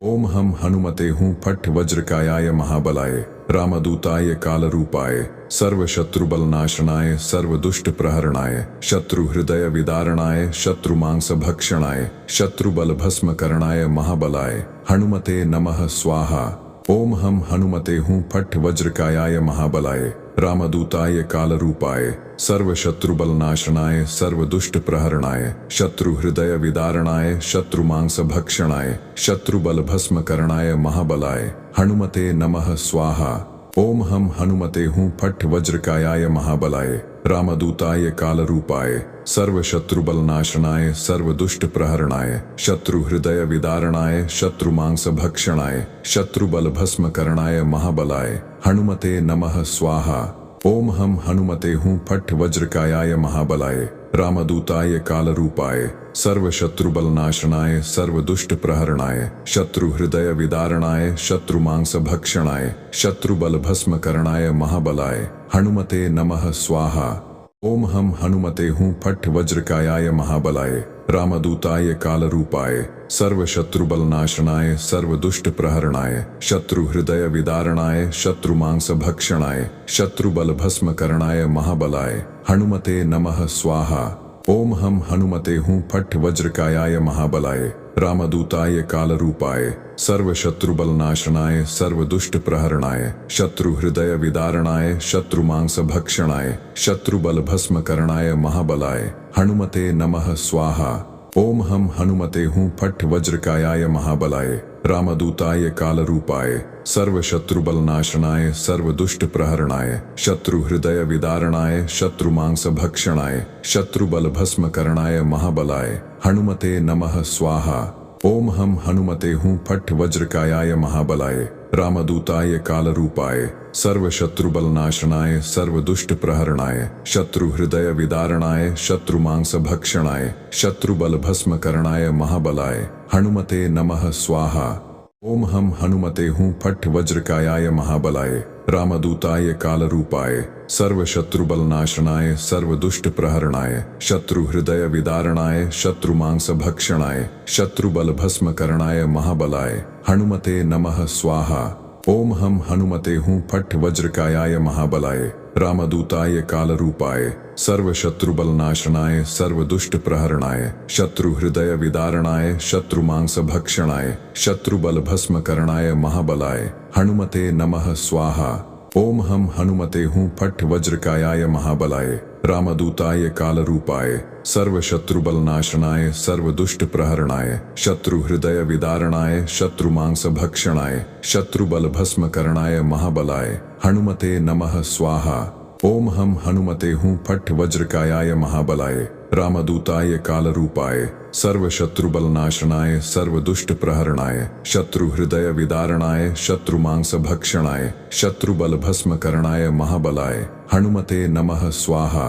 ओम हम हनुमते हूँ फट वज्रकायाय महाबलाय रामदूताय कालरूपाय सर्वशत्रुबलनाशनाय सर्वदुष्टप्रहरणाय शत्रुहृदयविदारणाय शत्रुमांसभक्षणाय शत्रुबलभस्मकरणाय महाबलाय हनुमते नमः स्वाहा। ओम हम हनुमते हूँ फट वज्रकायाय महाबलाय रामदूताय कालरूपाय सर्वशत्रुबलनाशनाय सर्वदुष्टप्रहरणाय शत्रुहृदयविदारणाय शत्रुमांसभक्षणाय शत्रुबलभस्मकरणाय महाबलाय हनुमते नमः स्वाहा। ओम हम हनुमते हूँ फट वज्रकायाय महाबलाय रामदूताय कालरूपाय सर्वशत्रुबलनाशनाय सर्वदुष्टप्रहरणाय शत्रुहृदयविदारणाय शत्रुमांसभक्षणाय शत्रुबलभस्मकरणाय महाबलाय हनुमते नमः स्वाहा। ओम हम हनुमते हूँ फट वज्रकायाय महाबलाय रामदूताय कालरूपाय सर्वशत्रुबलनाशनाय सर्वदुष्टप्रहरणाय शत्रुहृदयविदारणाय शत्रुमांसभक्षणाय शत्रुबलभस्मकरणाय महाबलाय हनुमते नमः स्वाहा। ओम हम हनुमते हूँ फट वज्रकायाय महाबलाय रामदूताय कालरूपाय सर्वशत्रुबलनाशनाय सर्वदुष्टप्रहरणाय शत्रुहृदयविदारणाय शत्रुमांसभक्षणाय शत्रुबलभस्मकरणाय महाबलाय हनुमते नमः स्वाहा। ओम हम हनुमते हूँ फट वज्रकायाय महाबलाय रामदूताय कालरूपाय सर्वशत्रुबलनाशनाय सर्वदुष्टप्रहरणाय शत्रुहृदयविदारणाय शत्रुमांसभक्षणाय शत्रुबलभस्मकरणाय महाबलाय हनुमते नमः स्वाहा। ओम हम हनुमते हूँ फट वज्रकायाय महाबलाय रामदूताय कालरूपाय सर्वशत्रुबलनाशनाय सर्वदुष्टप्रहरणाय शत्रुहृदयविदारणाय शत्रुमांसभक्षणाय शत्रुबलभस्मकरणाय महाबलाय हनुमते नमः स्वाहा। ओम हम हनुमते हूँ फट वज्रकायाय महाबलाय रामदूताय कालरूपाय सर्वशत्रुबलनाशनाय सर्वदुष्टप्रहरणाय शत्रुहृदयविदारणाय शत्रुमांसभक्षणाय शत्रुबलभस्मकरणाय महाबलाय हनुमते नमः स्वाहा। ओम हम हनुमते हूँ फट वज्रकायाय महाबलाय रामदूताय कालरूपाय सर्वशत्रुबलनाशनाय सर्वदुष्टप्रहरणाय शत्रुहृदयविदारणाय शत्रुमांसभक्षणाय शत्रुबलभस्मकरणाय महाबलाय हनुमते नमः स्वाहा। ओम हम हनुमते हूँ फट वज्रकायाय महाबलाय रामदूताय कालरूपाय सर्वशत्रुबलनाशनाय सर्वदुष्टप्रहरणाय शत्रुहृदयविदारणाय शत्रुमांसभक्षणाय शत्रुबलभस्मकरणाय महाबलाय हनुमते नमः स्वाहा। ओम हम हनुमते हूँ फट वज्रकायाय महाबलाय रामदूताय कालरूपाय सर्वशत्रुबलनाशनाय सर्वदुष्टप्रहरणाय शत्रुहृदयविदारणाय शत्रुमांसभक्षणाय शत्रुबलभस्मकरणाय महाबलाय हनुमते नमः स्वाहा। ओम हम हनुमते हूँ फट वज्रकायाय महाबलाय रामदूताय कालरूपाय सर्वशत्रुबलनाशनाय सर्वदुष्टप्रहरणाय शत्रुहृदयविदारणाय शत्रुमांसभक्षणाय शत्रुबलभस्मकरणाय महाबलाय हनुमते नमः स्वाहा।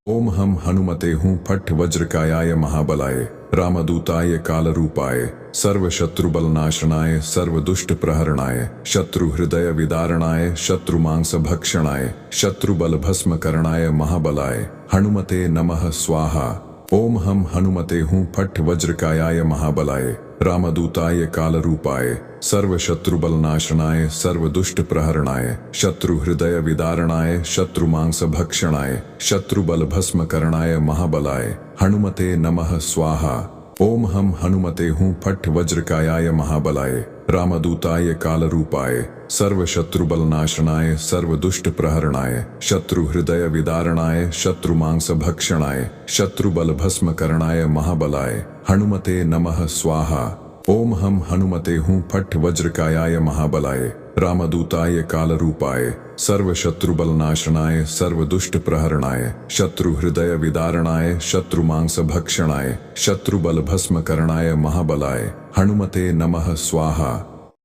ओम हम हनुमते हूँ फट वज्रकायाय महाबलाय रामदूताय कालरूपाय सर्वशत्रुबलनाशनाय सर्वदुष्टप्रहरणाय शत्रुहृदयविदारणाय शत्रुमांसभक्षणाय शत्रुबलभस्मकरणाय महाबलाय हनुमते नमः स्वाहा। ओम हम हनुमते हूँ फट वज्रकायाय महाबलाय रामदूताय कालरूपाय सर्वशत्रुबलनाशनाय सर्वदुष्टप्रहरणाय शत्रुहृदयविदारणाय शत्रुमांसभक्षणाय शत्रुबलभस्मकरणाय महाबलाय हनुमते नमः स्वाहा। ओम हम हनुमते हूँ फट वज्रकायाय महाबलाय रामदूताय कालरूपाय सर्वशत्रुबलनाशनाय सर्वदुष्टप्रहरणाय शत्रुहृदयविदारणाय शत्रुमांसभक्षणाय शत्रुबलभस्मकरणाय महाबलाय हनुमते नमः स्वाहा। ओम हम हनुमते हूँ फट वज्रकायाय महाबलाय रामदूताय कालरूपाय सर्वशत्रुबलनाशनाय सर्वदुष्टप्रहरणाय शत्रुहृदयविदारणाय शत्रुमांसभक्षणाय शत्रुबलभस्मकरणाय महाबलाय हनुमते नमः स्वाहा।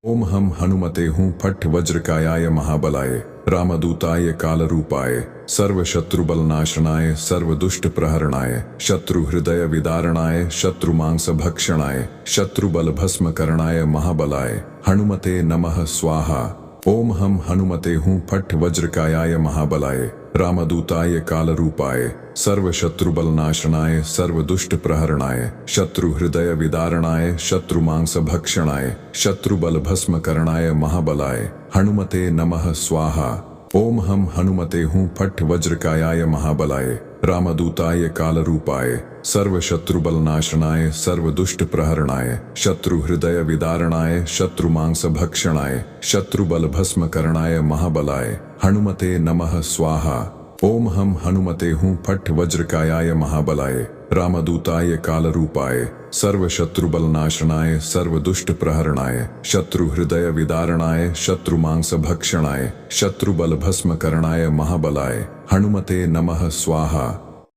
ओम हम हनुमते हूँ फट वज्रकायाय महाबलाय रामदूताय कालरूपाय सर्वशत्रुबलनाशनाय सर्वदुष्टप्रहरणाय शत्रुहृदयविदारणाय शत्रुमांसभक्षणाय शत्रुबलभस्मकरणाय महाबलाय हनुमते नमः स्वाहा। ओम हम हनुमते हूँ फट वज्रकायाय महाबलाय रामदूताय कालरूपाय सर्वशत्रुबलनाशनाय सर्वदुष्टप्रहरणाय शत्रुहृदयविदारणाय शत्रुमांसभक्षणाय शत्रुबलभस्मकरणाय महाबलाय हनुमते नमः स्वाहा। ओम हम हनुमते हूँ फट वज्रकायाय महाबलाय रामदूताय कालरूपाय सर्व शत्रुबल नाशनाय सर्व दुष्ट प्रहरणाय शत्रु हृदय विदारणाय शत्रु मांस भक्षणाय शत्रुबल भस्म करणाय महाबलाय हनुमते नमः स्वाहा। ओम हम हनुमते हूँ फट वज्रकायाय महाबलाय रामदूताय कालरूपाय सर्व शत्रुबल नाशनाय सर्व दुष्ट प्रहरणाय शत्रु हृदय विदारणाय शत्रु मांस भक्षणाय शत्रुबल भस्म करणाय महाबलाय हनुमते नमः स्वाहा।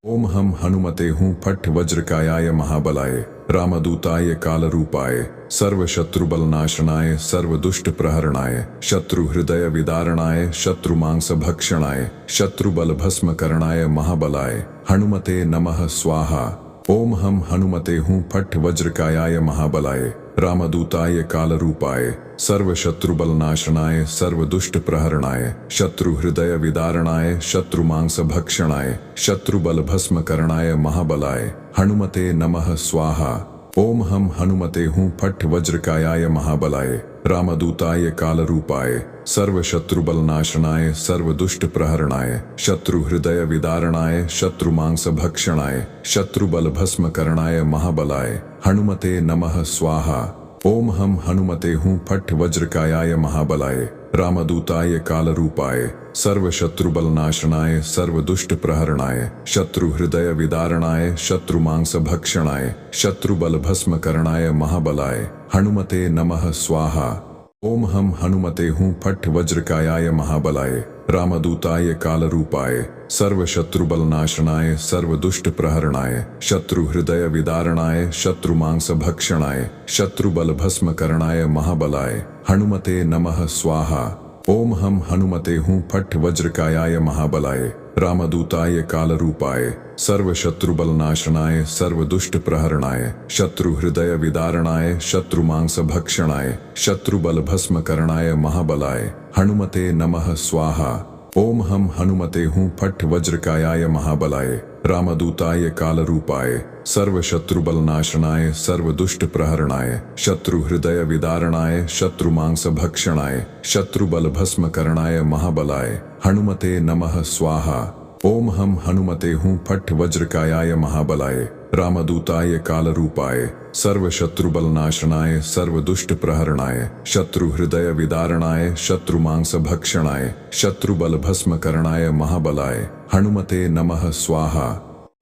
ओम हम हनुमते हूँ फट वज्रकायाय महाबलाय रामदूताय कालरूपाय सर्व शत्रुबल नाशनाय सर्व दुष्ट प्रहरणाय शत्रु हृदय विदारणाय शत्रु मांस भक्षणाय शत्रुबल भस्म करणाय महाबलाय हनुमते नमः स्वाहा। ओम हम हनुमते हूँ फट वज्रकायाय महाबलाय रामदूताय कालरूपाय सर्व शत्रुबल नाशनाय सर्व दुष्ट प्रहरणाय शत्रु हृदय विदारणाय शत्रु मांस भक्षणाय शत्रुबल भस्म करणाय महाबलाय हनुमते नमः स्वाहा। ओम हम हनुमते हूँ फट वज्रकायाय महाबलाय रामदूताय कालरूपाय सर्व शत्रुबल नाशनाय सर्व दुष्ट प्रहरणाय शत्रु हृदय विदारणाय शत्रु मांस भक्षणाय शत्रुबल भस्म करणाय महाबलाय हनुमते नमः स्वाहा। ओम हम हनुमते हूँ फट वज्रकायाय महाबलाय रामदूताय कालरूपाय सर्व शत्रुबल नाशनाय सर्व दुष्ट प्रहरणाय शत्रु हृदय विदारणाय शत्रु मांस भक्षणाय शत्रुबल भस्म करणाय महाबलाय हनुमते नमः स्वाहा। ओम हम हनुमते हूँ फट वज्रकायाय महाबलाय रामदूताय कालरूपाय सर्व शत्रुबल नाशनाय सर्व दुष्ट प्रहरणाय शत्रु हृदय विदारणाय शत्रु मांस भक्षणाय शत्रुबल भस्म करणाय महाबलाय हनुमते नमः स्वाहा। ओम हम हनुमते हूँ फट वज्रकायाय महाबलाय रामदूताय कालरूपाय सर्व शत्रुबल नाशनाय सर्व दुष्ट प्रहरणाय शत्रु हृदय विदारणाय शत्रु मांस भक्षणाय शत्रुबल भस्म करणाय महाबलाय हनुमते नमः स्वाहा। ओम हम हनुमते हूँ फट वज्रकायाय महाबलाय रामदूताय कालरूपाय सर्व शत्रुबल नाशनाय सर्व दुष्ट प्रहरणाय शत्रु हृदय विदारणाय शत्रु मांस भक्षणाय शत्रुबल भस्म करणाय महाबलाय हनुमते नमः स्वाहा। ओम हम हनुमते हूँ फट वज्रकायाय महाबलाय रामदूताय कालरूपाय सर्व शत्रुबल नाशनाय सर्व दुष्ट प्रहरणाय शत्रु हृदय विदारणाय शत्रु मांस भक्षणाय शत्रुबल भस्म करणाय महाबलाय हनुमते नमः स्वाहा।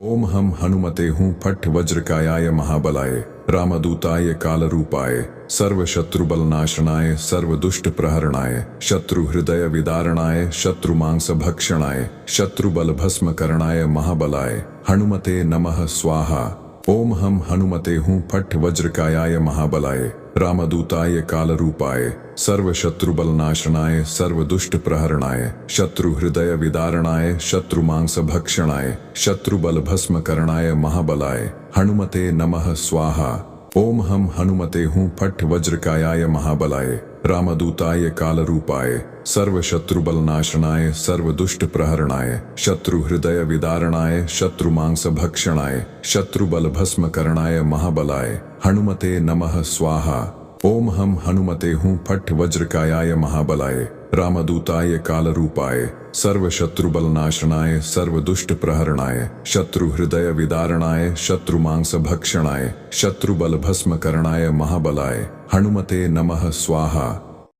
ओम हम हनुमते हूँ फट वज्रकायाय महाबलाय रामदूताय कालरूपाय सर्व शत्रुबल नाशनाय सर्व दुष्ट प्रहरणाय शत्रु हृदय विदारणाय शत्रु मांस भक्षणाय शत्रुबल भस्म करणाय महाबलाय हनुमते नमः स्वाहा। ओम हम हनुमते हूँ फट वज्रकायाय महाबलाय रामदूताय कालरूपाय सर्व शत्रुबल नाशनाय सर्व दुष्ट प्रहरणाय शत्रु हृदय विदारणाय शत्रु मांस भक्षणाय शत्रुबल भस्म करणाय महाबलाय हनुमते नमः स्वाहा। ओम हम हनुमते हूँ फट वज्रकायाय महाबलाय रामदूताय कालरूपाय सर्व शत्रुबल नाशनाय सर्व दुष्ट प्रहरणाय शत्रु हृदय विदारणाय शत्रु मांस भक्षणाय शत्रुबल भस्म करणाय महाबलाय हनुमते नमः स्वाहा। ओम हम हनुमते हूँ फट वज्रकायाय महाबलाय रामदूताय कालरूपाय सर्व शत्रुबल नाशनाय सर्व दुष्ट प्रहरणाय शत्रु हृदय विदारणाय शत्रु मांस भक्षणाय शत्रुबल भस्म करणाय महाबलाय हनुमते नमः स्वाहा।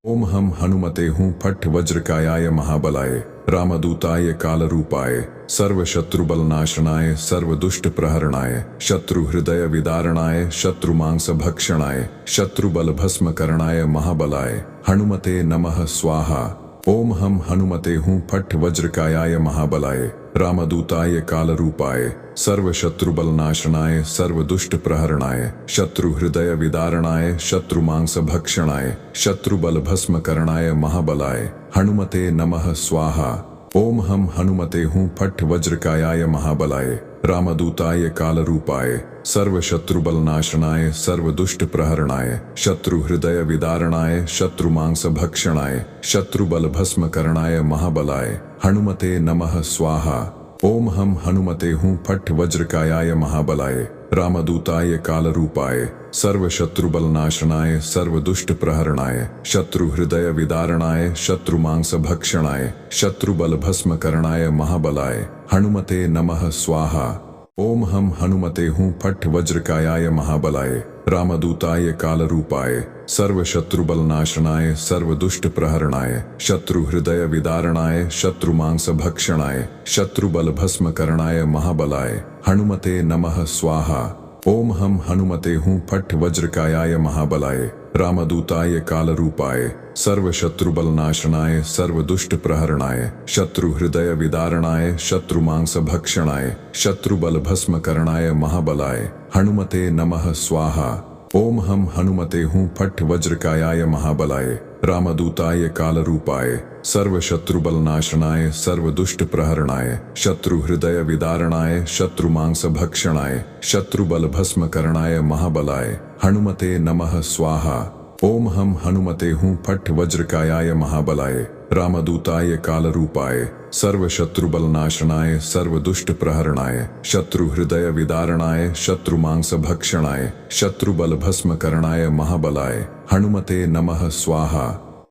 ओम हम हनुमते हूँ फट वज्रकायाय महाबलाय रामदूताय कालरूपाय सर्व शत्रुबल नाशनाय सर्व दुष्ट प्रहरणाय शत्रु हृदय विदारणाय शत्रु मांस भक्षणाय शत्रुबल भस्म करणाय महाबलाय हनुमते नमः स्वाहा। ओम हम हनुमते हूँ फट वज्रकायाय महाबलाय रामदूताय कालरूपाय सर्व शत्रुबल नाशनाय सर्व दुष्ट प्रहरणाय शत्रु हृदय विदारणाय शत्रु मांस भक्षणाय शत्रुबल भस्म करणाय महाबलाय हनुमते नमः स्वाहा। ओम हम हनुमते हूँ फट वज्रकायाय महाबलाय रामदूताय कालरूपाय सर्व शत्रुबल नाशनाय सर्व दुष्ट प्रहरणाय शत्रु हृदय विदारणाय शत्रु मांस भक्षणाय शत्रुबल भस्म करणाय महाबलाय हनुमते नमः स्वाहा। ओम हम हनुमते हूँ फट वज्रकायाय महाबलाय रामदूताय कालरूपाय सर्वशत्रुबलनाशनाय सर्वदुष्टप्रहरणाय शत्रुहृदयविदारणाय शत्रुमांसभक्षणाय शत्रुबलभस्मकरणाय महाबलाय हनुमते नमः स्वाहा। ओम हम हनुमते हूँ फट वज्रकायाय महाबलाय रामदूताय कालरूपाय सर्वशत्रुबलनाशनाय सर्वदुष्टप्रहरणाय शत्रुहृदयविदारणाय शत्रुमांसभक्षणाय शत्रुबलभस्मकरणाय महाबलाय हनुमते नमः स्वाहा। ओम हम हनुमते हूँ फट वज्रकायाय महाबलाय रामदूताय कालरूपाय सर्वशत्रुबलनाशनाय सर्वदुष्टप्रहरणाय शत्रुहृदयविदारणाय शत्रुमांसभक्षणाय शत्रुबलभस्मकरणाय महाबलाय हनुमते नमः स्वाहा। ओम हम हनुमते हूँ फट वज्रकायाय महाबलाय रामदूताय कालरूपाय सर्वशत्रुबलनाशनाय सर्वदुष्टप्रहरणाय शत्रुहृदयविदारणाय शत्रुमांसभक्षणाय शत्रुबलभस्मकरणाय महाबलाय हनुमते नमः स्वाहा। ओम हम हनुमते हूँ फट वज्रकायाय महाबलाय रामदूताय कालरूपाय सर्वशत्रुबलनाशनाय सर्वदुष्टप्रहरणाय शत्रुहृदयविदारणाय शत्रुमांसभक्षणाय शत्रुबलभस्मकरणाय महाबलाय हनुमते नमः स्वाहा।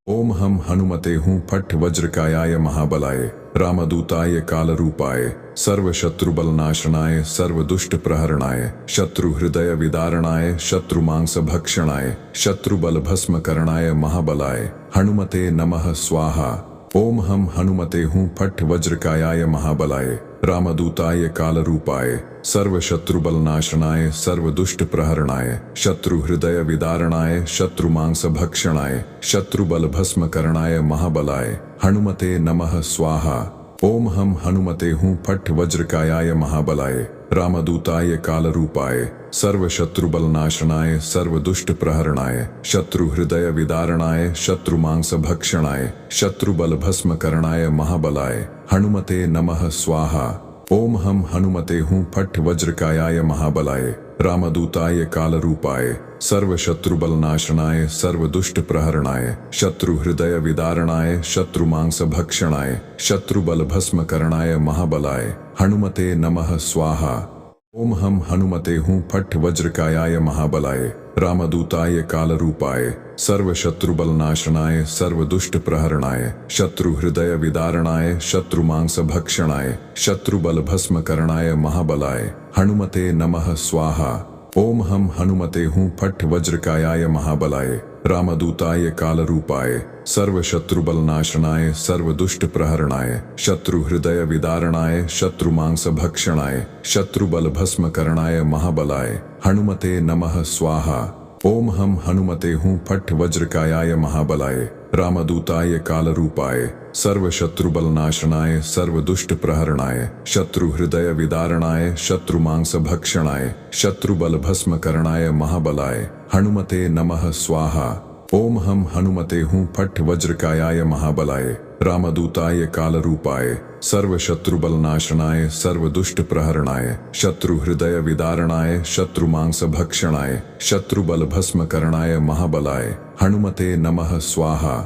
ओम हम हनुमते हूँ फट वज्रकायाय महाबलाय रामदूताय कालरूपाय सर्वशत्रुबलनाशनाय सर्वदुष्टप्रहरणाय शत्रुहृदयविदारणाय शत्रुमांसभक्षणाय शत्रुबलभस्मकरणाय महाबलाय हनुमते नमः स्वाहा। ओम हम हनुमते हूँ फट वज्रकायाय महाबलाय रामदूताय कालरूपाय सर्वशत्रुबलनाशनाय सर्वदुष्टप्रहरणाय शत्रुहृदयविदारणाय शत्रुमांसभक्षणाय शत्रुबलभस्मकरणाय महाबलाय हनुमते नमः स्वाहा। ओम हम हनुमते हूँ फट वज्रकायाय महाबलाय रामदूताय कालरूपाय सर्वशत्रुबलनाशनाय सर्वदुष्टप्रहरणाय शत्रुहृदयविदारणाय शत्रुमांसभक्षणाय शत्रुबलभस्मकरणाय महाबलाय हनुमते नमः स्वाहा। ओम हम हनुमते हूँ फट वज्रकायाय महाबलाय रामदूताय कालरूपाय सर्वशत्रुबलनाशनाय सर्वदुष्टप्रहरणाय शत्रुहृदयविदारणाय शत्रुमांसभक्षणाय शत्रुबलभस्मकरणाय महाबलाय हनुमते नमः स्वाहा। ओम हम हनुमते हूँ फट वज्रकायाय महाबलाय रामदूताय कालरूपाय सर्वशत्रुबलनाशनाय सर्वदुष्टप्रहरणाय शत्रुहृदयविदारणाय शत्रुमांसभक्षणाय शत्रुबलभस्मकरणाय महाबलाय हनुमते नमः स्वाहा। ओम हम हनुमते हूँ फट वज्रकायाय महाबलाय रामदूताय कालरूपाय सर्वशत्रुबलनाशनाय सर्वदुष्टप्रहरणाय शत्रुहृदयविदारणाय शत्रुमांसभक्षणाय शत्रुबलभस्मकरणाय महाबलाय हनुमते नमः स्वाहा। ओम हम हनुमते हूँ फट वज्रकायाय महाबलाय रामदूताय कालरूपाय सर्वशत्रुबलनाशनाय सर्वदुष्टप्रहरणाय शत्रुहृदयविदारणाय शत्रुमांसभक्षणाय शत्रुबलभस्मकरणाय महाबलाय हनुमते नमः स्वाहा। ओम हम हनुमते हूँ फट वज्रकायाय महाबलाय रामदूताय कालरूपाय सर्वशत्रुबलनाशनाय सर्वदुष्टप्रहरणाय शत्रुहृदयविदारणाय शत्रुमांसभक्षणाय शत्रुबलभस्मकरणाय महाबलाय हनुमते नमः स्वाहा।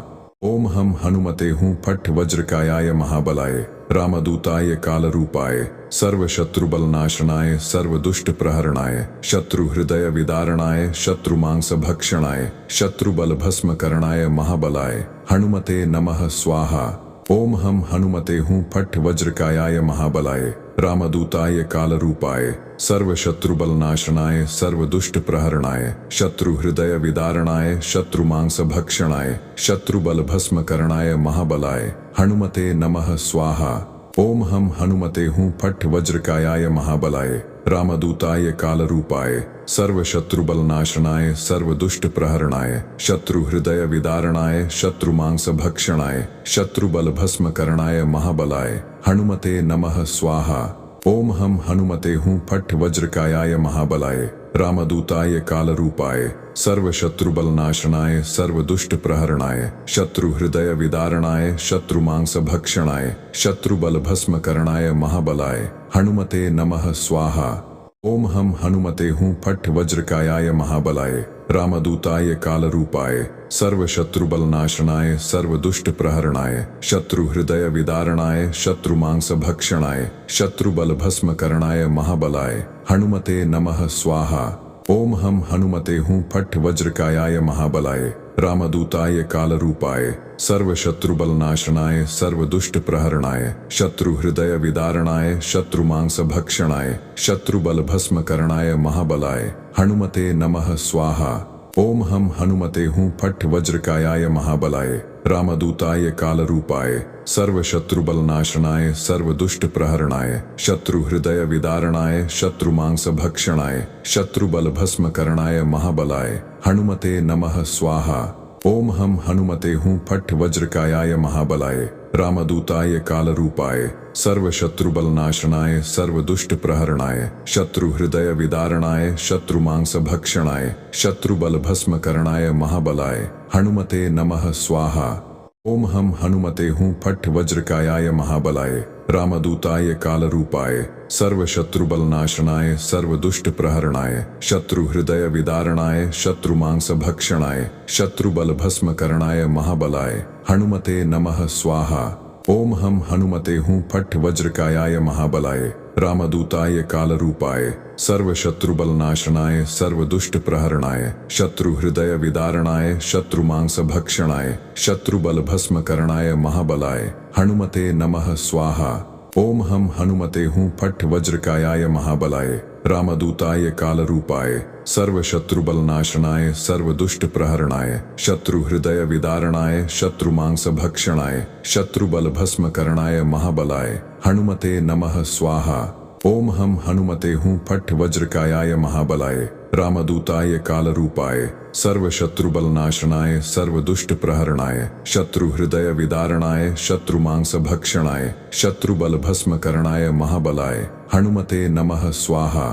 ओम हम हनुमते हूँ फट वज्रकायाय महाबलाय रामदूताय कालरूपाय सर्वशत्रुबलनाशनाय सर्वदुष्टप्रहरणाय शत्रुहृदयविदारणाय शत्रुमांसभक्षणाय शत्रुबलभस्मकरणाय महाबलाय हनुमते नमः स्वाहा। ओम हम हनुमते हूँ फट वज्रकायाय महाबलाय रामदूताय कालरूपाय सर्वशत्रुबलनाशनाय सर्वदुष्टप्रहरणाय शत्रुहृदयविदारणाय शत्रुमांसभक्षणाय शत्रुबलभस्मकरणाय महाबलाय हनुमते नमः स्वाहा। ओम हम हनुमते हूँ फट वज्रकायाय महाबलाय रामदूताय कालरूपाय सर्वशत्रुबलनाशनाय सर्वदुष्टप्रहरणाय शत्रुहृदयविदारणाय शत्रुमांसभक्षणाय शत्रुबलभस्मकरणाय महाबलाय हनुमते नमः स्वाहा। ओम हम हनुमते हूँ फट वज्रकायाय महाबलाय रामदूताय कालरूपाय सर्वशत्रुबलनाशनाय सर्वदुष्टप्रहरणाय शत्रुहृदयविदारणाय शत्रुमांसभक्षणाय शत्रुबलभस्मकरणाय महाबलाय हनुमते नमः स्वाहा। ओम हम हनुमते हूँ फट वज्रकायाय महाबलाय रामदूताय कालरूपाय सर्वशत्रुबलनाशनाय सर्वदुष्टप्रहरणाय शत्रुहृदय विदारणाय शत्रुमांसभक्षणाय शत्रुबलभस्मकरणाय महाबलाय हनुमते नमः स्वाहा। ओम हम हनुमते हूँ फट वज्रकायाय महाबलाय रामदूताय कालरूपाय सर्वशत्रुबलनाशनाय सर्वदुष्टप्रहरणाय शत्रुहृदय विदारणाय शत्रुमांसभक्षणाय शत्रुबलभस्मकरणाय महाबलाय हनुमते नमः स्वाहा। ओम हम हनुमते हूँ फट वज्रकायाय महाबलाय रामदूताय कालरूपाय सर्वशत्रुबलनाशनाय सर्वदुष्टप्रहरणाय शत्रुहृदय विदारणाय शत्रुमांसभक्षणाय शत्रुबलभस्मकरणाय महाबलाय हनुमते नमः स्वाहा। ओम हम हनुमते हूँ फट वज्रकायाय महाबलाय रामदूताय कालरूपाय सर्वशत्रुबलनाशनाय सर्वदुष्टप्रहरणाय शत्रुहृदय विदारणाय शत्रुमांसभक्षणाय शत्रुबलभस्मकरणाय महाबलाय हनुमते नमः स्वाहा। ओम हम हनुमते हूँ फट वज्रकायाय महाबलाय रामदूताय कालरूपाय सर्वशत्रुबलनाशनाय सर्वदुष्टप्रहरणाय शत्रुहृदय विदारणाय शत्रुमांसभक्षणाय शत्रुबलभस्मकरणाय महाबलाय हनुमते नमः स्वाहा। ओम हम हनुमते हूँ फट वज्रकायाय महाबलाय रामदूताय कालरूपाय सर्वशत्रुबलनाशनाय सर्वदुष्टप्रहरणाय शत्रुहृदय विदारणाय शत्रुमांसभक्षणाय शत्रुबलभस्मकरणाय महाबलाय हनुमते नमः स्वाहा। ओम हम हनुमते हूँ फट वज्रकायाय महाबलाय रामदूताय कालरूपाय सर्वशत्रुबलनाशनाय सर्वदुष्टप्रहरणाय शत्रुहृदय विदारणाय शत्रुमांसभक्षणाय शत्रुबलभस्मकरणाय महाबलाय हनुमते नमः स्वाहा। ओम हम हनुमते हूँ फट वज्रकायाय महाबलाय रामदूताय कालरूपाय सर्वशत्रुबलनाशनाय सर्वदुष्टप्रहरणाय शत्रुहृदय विदारणाय शत्रुमांसभक्षणाय शत्रुबलभस्मकरणाय महाबलाय हनुमते नमः स्वाहा।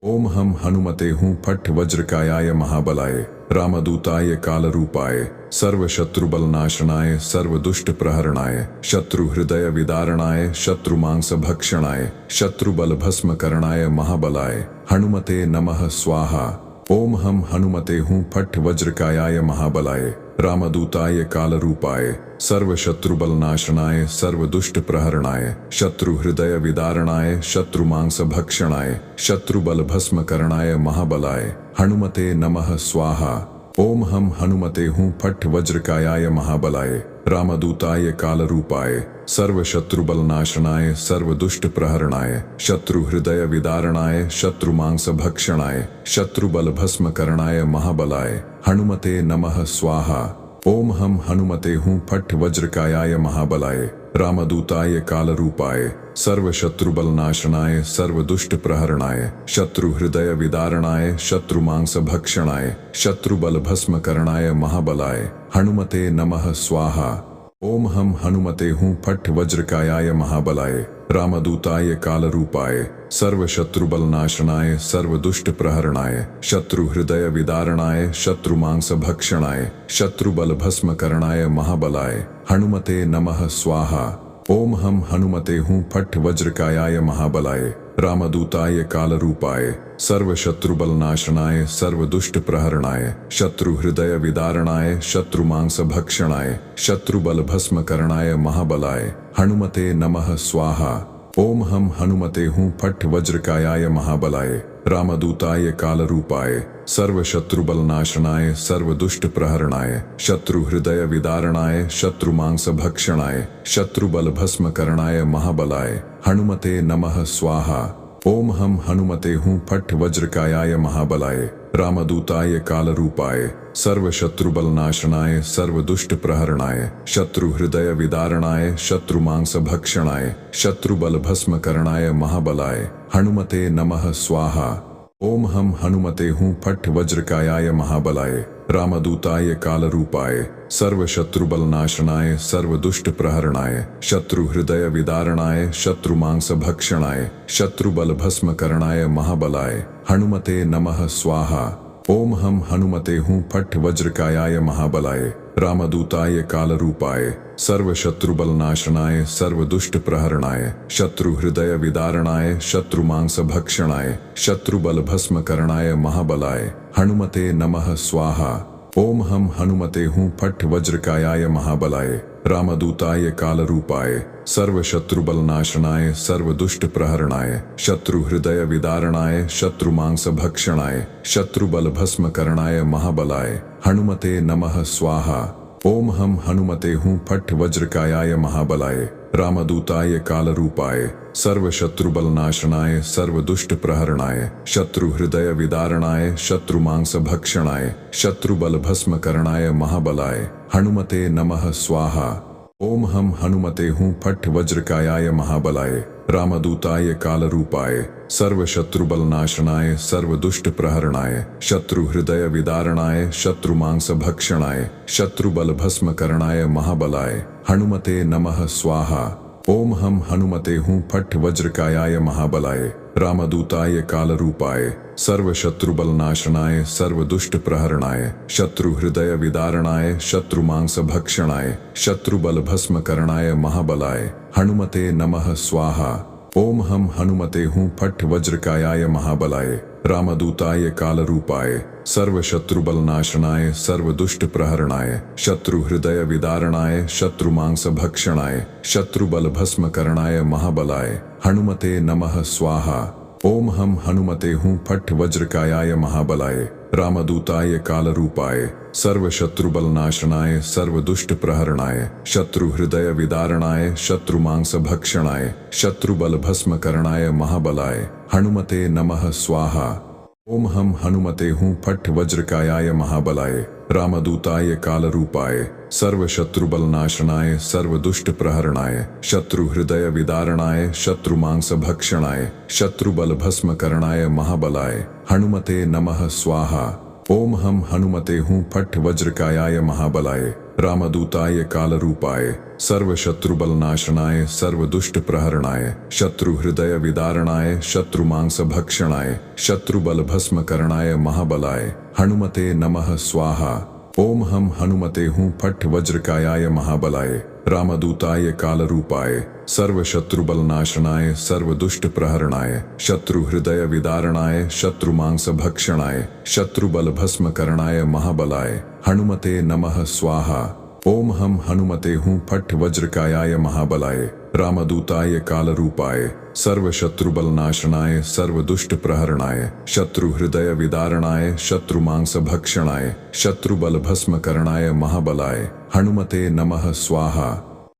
ओम हम हनुमते हूँ फट वज्रकायाय महाबलाय रामदूताय कालरूपाय सर्वशत्रुबलनाशनाय सर्वदुष्टप्रहरणाय शत्रुहृदय विदारणाय शत्रुमांसभक्षणाय शत्रुबलभस्मकरणाय महाबलाय हनुमते नमः स्वाहा। ओम हम हनुमते हूँ फट वज्रकायाय महाबलाय रामदूताय कालरूपाय सर्वशत्रुबलनाशनाय सर्वदुष्टप्रहरणाय शत्रुहृदय विदारणाय शत्रुमांसभक्षणाय शत्रुबलभस्मकरणाय महाबलाय हनुमते नमः स्वाहा। ओम हम हनुमते हूँ फट वज्रकायाय महाबलाय रामदूताय कालरूपाय सर्वशत्रुबलनाशनाय सर्वदुष्टप्रहरणाय शत्रुहृदय विदारणाय शत्रुमांसभक्षणाय शत्रुबलभस्मकरणाय महाबलाय हनुमते नमः स्वाहा। ओम हम हनुमते हूँ फट वज्रकायाय महाबलाय रामदूताय कालरूपाय सर्वशत्रुबलनाशनाय सर्वदुष्टप्रहरणाय शत्रुहृदय विदारणाय शत्रुमांसभक्षणाय शत्रुबलभस्मकरणाय महाबलाय हनुमते नमः स्वाहा। ओम हम हनुमते हूँ फट वज्रकायाय महाबलाय रामदूताय कालरूपाय सर्वशत्रुबलनाशनाय सर्वदुष्टप्रहरणाय शत्रुहृदय विदारणाय शत्रुमांसभक्षणाय शत्रुबलभस्मकरणाय महाबलाय हनुमते नमः स्वाहा। ओम हम हनुमते हूँ फट वज्रकायाय महाबलाय रामदूताय कालरूपाय सर्वशत्रुबलनाशनाय सर्वदुष्टप्रहरणाय शत्रुहृदय विदारणाय शत्रुमांसभक्षणाय शत्रुबलभस्मकरणाय महाबलाय हनुमते नमः स्वाहा। ओम हम हनुमते हूँ फट वज्रकायाय महाबलाय रामदूताय कालरूपाय सर्वशत्रुबलनाशनाय सर्वदुष्टप्रहरणाय शत्रुहृदय विदारणाय शत्रुमांसभक्षणाय शत्रुबलभस्मकरणाय महाबलाय हनुमते नमः स्वाहा। ओम हम हनुमते हूँ फट वज्रकायाय महाबलाय रामदूताय कालरूपाय सर्वशत्रुबलनाशनाय सर्वदुष्टप्रहरणाय शत्रुहृदय विदारणाय शत्रुमांसभक्षणाय शत्रुबलभस्मकरणाय महाबलाय हनुमते नमः स्वाहा। ओम हम हनुमते हूँ फट वज्रकायाय महाबलाय रामदूताय कालरूपाय सर्वशत्रुबलनाशनाय सर्वदुष्टप्रहरणाय शत्रुहृदय विदारणाय शत्रुमांसभक्षणाय शत्रुबलभस्मकरणाय महाबलाय हनुमते नमः स्वाहा। ओम हम हनुमते हूँ फट वज्रकायाय महाबलाय रामदूताय कालरूपाय सर्वशत्रुबलनाशनाय सर्वदुष्टप्रहरणाय शत्रुहृदय विदारणाय शत्रुमांसभक्षणाय शत्रुबलभस्मकरणाय महाबलाय हनुमते नमः स्वाहा। ओम हम हनुमते हूँ फट वज्रकायाय महाबलाय रामदूताय कालरूपाय सर्व शत्रु बलनाशनाय सर्व दुष्ट प्रहरणाय शत्रु हृदय विदारणाय शत्रु मांस भक्षणाय शत्रु बल भस्म करणाय महाबलाय हनुमते नमः स्वाहा। ओम हम हनुमते हूँ फट वज्रकायाय महाबलाय रामदूताय कालरूपाय सर्व शत्रु बलनाशनाय सर्व दुष्ट प्रहरणाय शत्रु हृदय विदारणाय शत्रु मांस भक्षणाय शत्रु बल भस्म करणाय महाबलाय हनुमते नमः स्वाहा। ओम हम हनुमते हूँ फट वज्रकायाय महाबलाय रामदूताय कालरूपाय सर्व शत्रु बलनाशनाय सर्व दुष्ट प्रहरणाय शत्रु हृदय विदारणाय शत्रु मांस भक्षणाय शत्रु बल भस्म करणाय महाबलाय हनुमते नमः स्वाहा। ओम हम हनुमते हूँ फट वज्रकायाय महाबलाय रामदूताय कालरूपाय सर्व शत्रु बलनाशनाय सर्व दुष्ट प्रहरणाय शत्रु हृदय विदारणाय शत्रु मांस भक्षणाय शत्रु बल भस्म करणाय महाबलाय हनुमते नमः स्वाहा। ओम हम हनुमते हूँ फट वज्रकायाय महाबलाय रामदूताय कालरूपाय सर्व शत्रु बलनाशनाय सर्व दुष्ट प्रहरणाय शत्रु हृदय विदारणाय शत्रु मांस भक्षणाय शत्रु बल भस्म करणाय महाबलाय हनुमते नमः स्वाहा। ओम हम हनुमते हूँ फट वज्रकायाय महाबलाय रामदूताय कालरूपाय सर्व शत्रु बलनाशनाय सर्व दुष्ट प्रहरणाय शत्रु हृदय विदारणाय शत्रु मांस भक्षणाय शत्रु बल भस्म करणाय महाबलाय हनुमते नमः स्वाहा। ओम हम हनुमते हूँ फट वज्रकायाय महाबलाय रामदूताय कालरूपाय सर्व शत्रु बलनाशनाय सर्व दुष्ट प्रहरणाय शत्रु हृदय विदारणाय शत्रु मांस भक्षणाय शत्रु बल भस्म करणाय महाबलाय हनुमते नमः स्वाहा। ओम हम हनुमते हूँ फट वज्रकायाय महाबलाय रामदूताय कालरूपाय सर्व शत्रु बलनाशनाय सर्व दुष्ट प्रहरणाय शत्रु हृदय विदारणाय शत्रु मांस भक्षणाय शत्रु बल भस्म करणाय महाबलाय हनुमते नमः स्वाहा। ओम हम हनुमते हूँ फट वज्रकायाय महाबलाय रामदूताय कालरूपाय सर्व शत्रु बलनाशनाय सर्व दुष्ट प्रहरणाय शत्रु हृदय विदारणाय शत्रु मांस भक्षणाय शत्रु बल भस्म करणाय महाबलाय हनुमते नमः स्वाहा। ओम हम हनुमते हूँ फट वज्रकायाय महाबलाय रामदूताय कालरूपाय सर्व शत्रु बलनाशनाय सर्व दुष्ट प्रहरणाय शत्रु हृदय विदारणाय शत्रु मांस भक्षणाय शत्रु बल भस्म करणाय महाबलाय हनुमते नमः स्वाहा।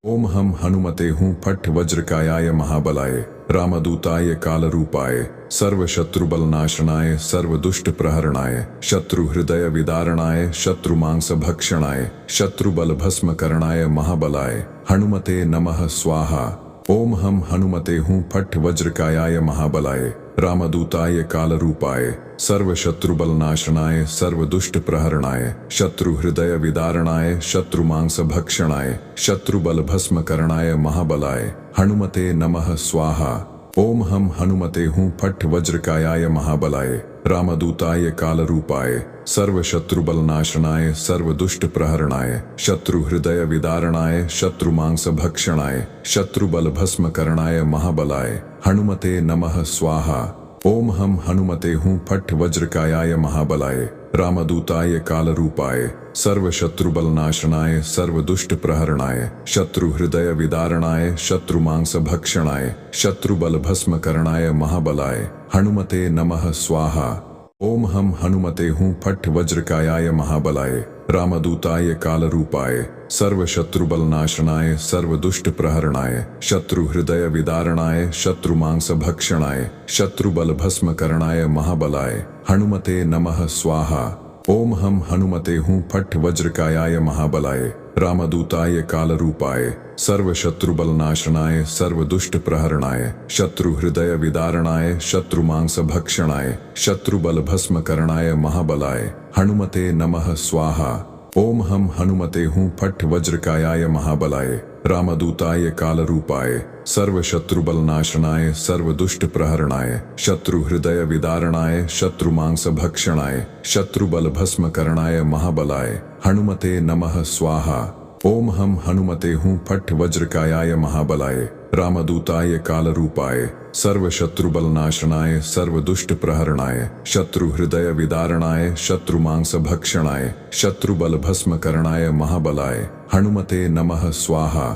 ओम हम हनुमते हूँ फट वज्रकायाय महाबलाय रामदूताय कालरूपाय सर्व शत्रु बलनाशनाय सर्व दुष्ट प्रहरणाय शत्रु हृदय विदारणाय शत्रु मांस भक्षणाय शत्रु बल भस्म करणाय महाबलाय हनुमते नमः स्वाहा। ओम हम हनुमते हूँ फट वज्रकायाय महाबलाय रामदूताय कालरूपाय सर्व शत्रु बलनाशनाय सर्व दुष्ट प्रहरणाय शत्रु हृदय विदारणाय शत्रु मांस भक्षणाय शत्रु बल भस्म करणाय महाबलाय हनुमते नमः स्वाहा। ओम हम हनुमते हूँ फट वज्रकायाय महाबलाय रामदूताय कालरूपाय सर्व शत्रु बलनाशनाय सर्व दुष्ट प्रहरणाय शत्रु हृदय विदारणाय शत्रु मांस भक्षणाय शत्रु बल भस्म करणाय महाबलाय हनुमते नमः स्वाहा। ओम हम हनुमते हूँ फट वज्रकायाय महाबलाय रामदूताय कालरूपाय सर्व शत्रु बलनाशनाय सर्व दुष्ट प्रहरणाय शत्रु हृदय विदारणाय शत्रु मांस भक्षणाय शत्रु बल भस्म करणाय महाबलाय हनुमते नमः स्वाहा। ओम हम हनुमते हूँ फट वज्रकायाय महाबलाय रामदूताय कालरूपाय सर्व शत्रु बलनाशनाय सर्व दुष्ट प्रहरणाय शत्रु हृदय विदारणाय शत्रु मांस भक्षणाय शत्रु बल भस्म करणाय महाबलाय हनुमते नमः स्वाहा। ओम हम हनुमते हूँ फट वज्रकायाय महाबलाय रामदूताय कालरूपाय सर्व शत्रु बलनाशनाय सर्व दुष्ट प्रहरणाय शत्रु हृदय विदारणाय शत्रु मांस भक्षणाय शत्रु बल भस्म करणाय महाबलाय हनुमते नमः स्वाहा। ओम हम हनुमते हूँ फट वज्रकायाय महाबलाय रामदूताय कालरूपाय सर्व शत्रु बलनाशनाय सर्व दुष्ट प्रहरणाय शत्रु हृदय विदारणाय शत्रु मांस भक्षणाय शत्रु बल भस्म करणाय महाबलाय हनुमते नमः स्वाहा। ओम हम हनुमते हूँ फट वज्रकायाय महाबलाय रामदूताय कालरूपाय सर्वशत्रुबलनाशनाय सर्वदुष्टप्रहरणाय शत्रुहृदय विदारणाय शत्रुमांसभक्षणाय शत्रुबलभस्मकरणाय महाबलाय हनुमते नमः स्वाहा।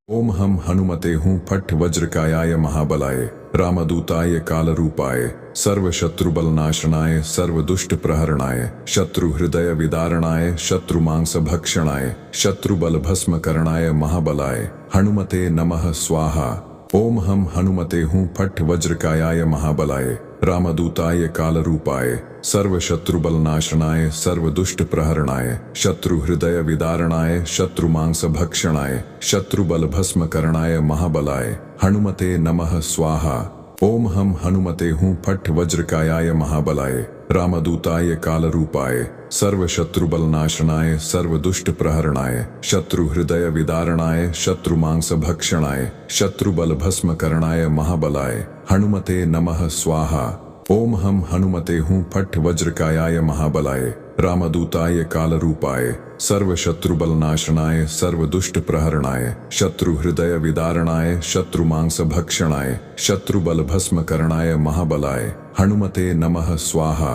ओम हम हनुमते हूँ फट वज्रकायाय महाबलाय रामदूताय कालरूपाय सर्वशत्रुबलनाशनाय सर्वदुष्टप्रहरणाय शत्रुहृदय विदारणाय शत्रुमांसभक्षणाय शत्रुबलभस्मकरणाय महाबलाय हनुमते नमः स्वाहा। ओम हम हनुमते हूँ फट वज्रकायाय महाबलाय रामदूताय कालरूपाय सर्वशत्रुबलनाशनाय सर्वदुष्टप्रहरणाय शत्रुहृदय विदारणाय शत्रुमांसभक्षणाय शत्रुबलभस्मकरणाय महाबलाय हनुमते नमः स्वाहा। ओम हम हनुमते हूँ फट वज्रकायाय महाबलाय रामदूताय कालरूपाय सर्वशत्रुबलनाशनाय सर्वदुष्टप्रहरणाय शत्रुहृदय विदारणाय शत्रुमांसभक्षणाय शत्रुबलभस्मकरणाय महाबलाय हनुमते नमः स्वाहा। ओम हम हनुमते हूँ फट वज्रकायाय महाबलाय रामदूताय कालरूपाय सर्वशत्रुबलनाशनाय सर्वदुष्टप्रहरणाय शत्रुहृदय विदारणाय शत्रुमांसभक्षणाय शत्रुबलभस्मकरणाय महाबलाय हनुमते नमः स्वाहा।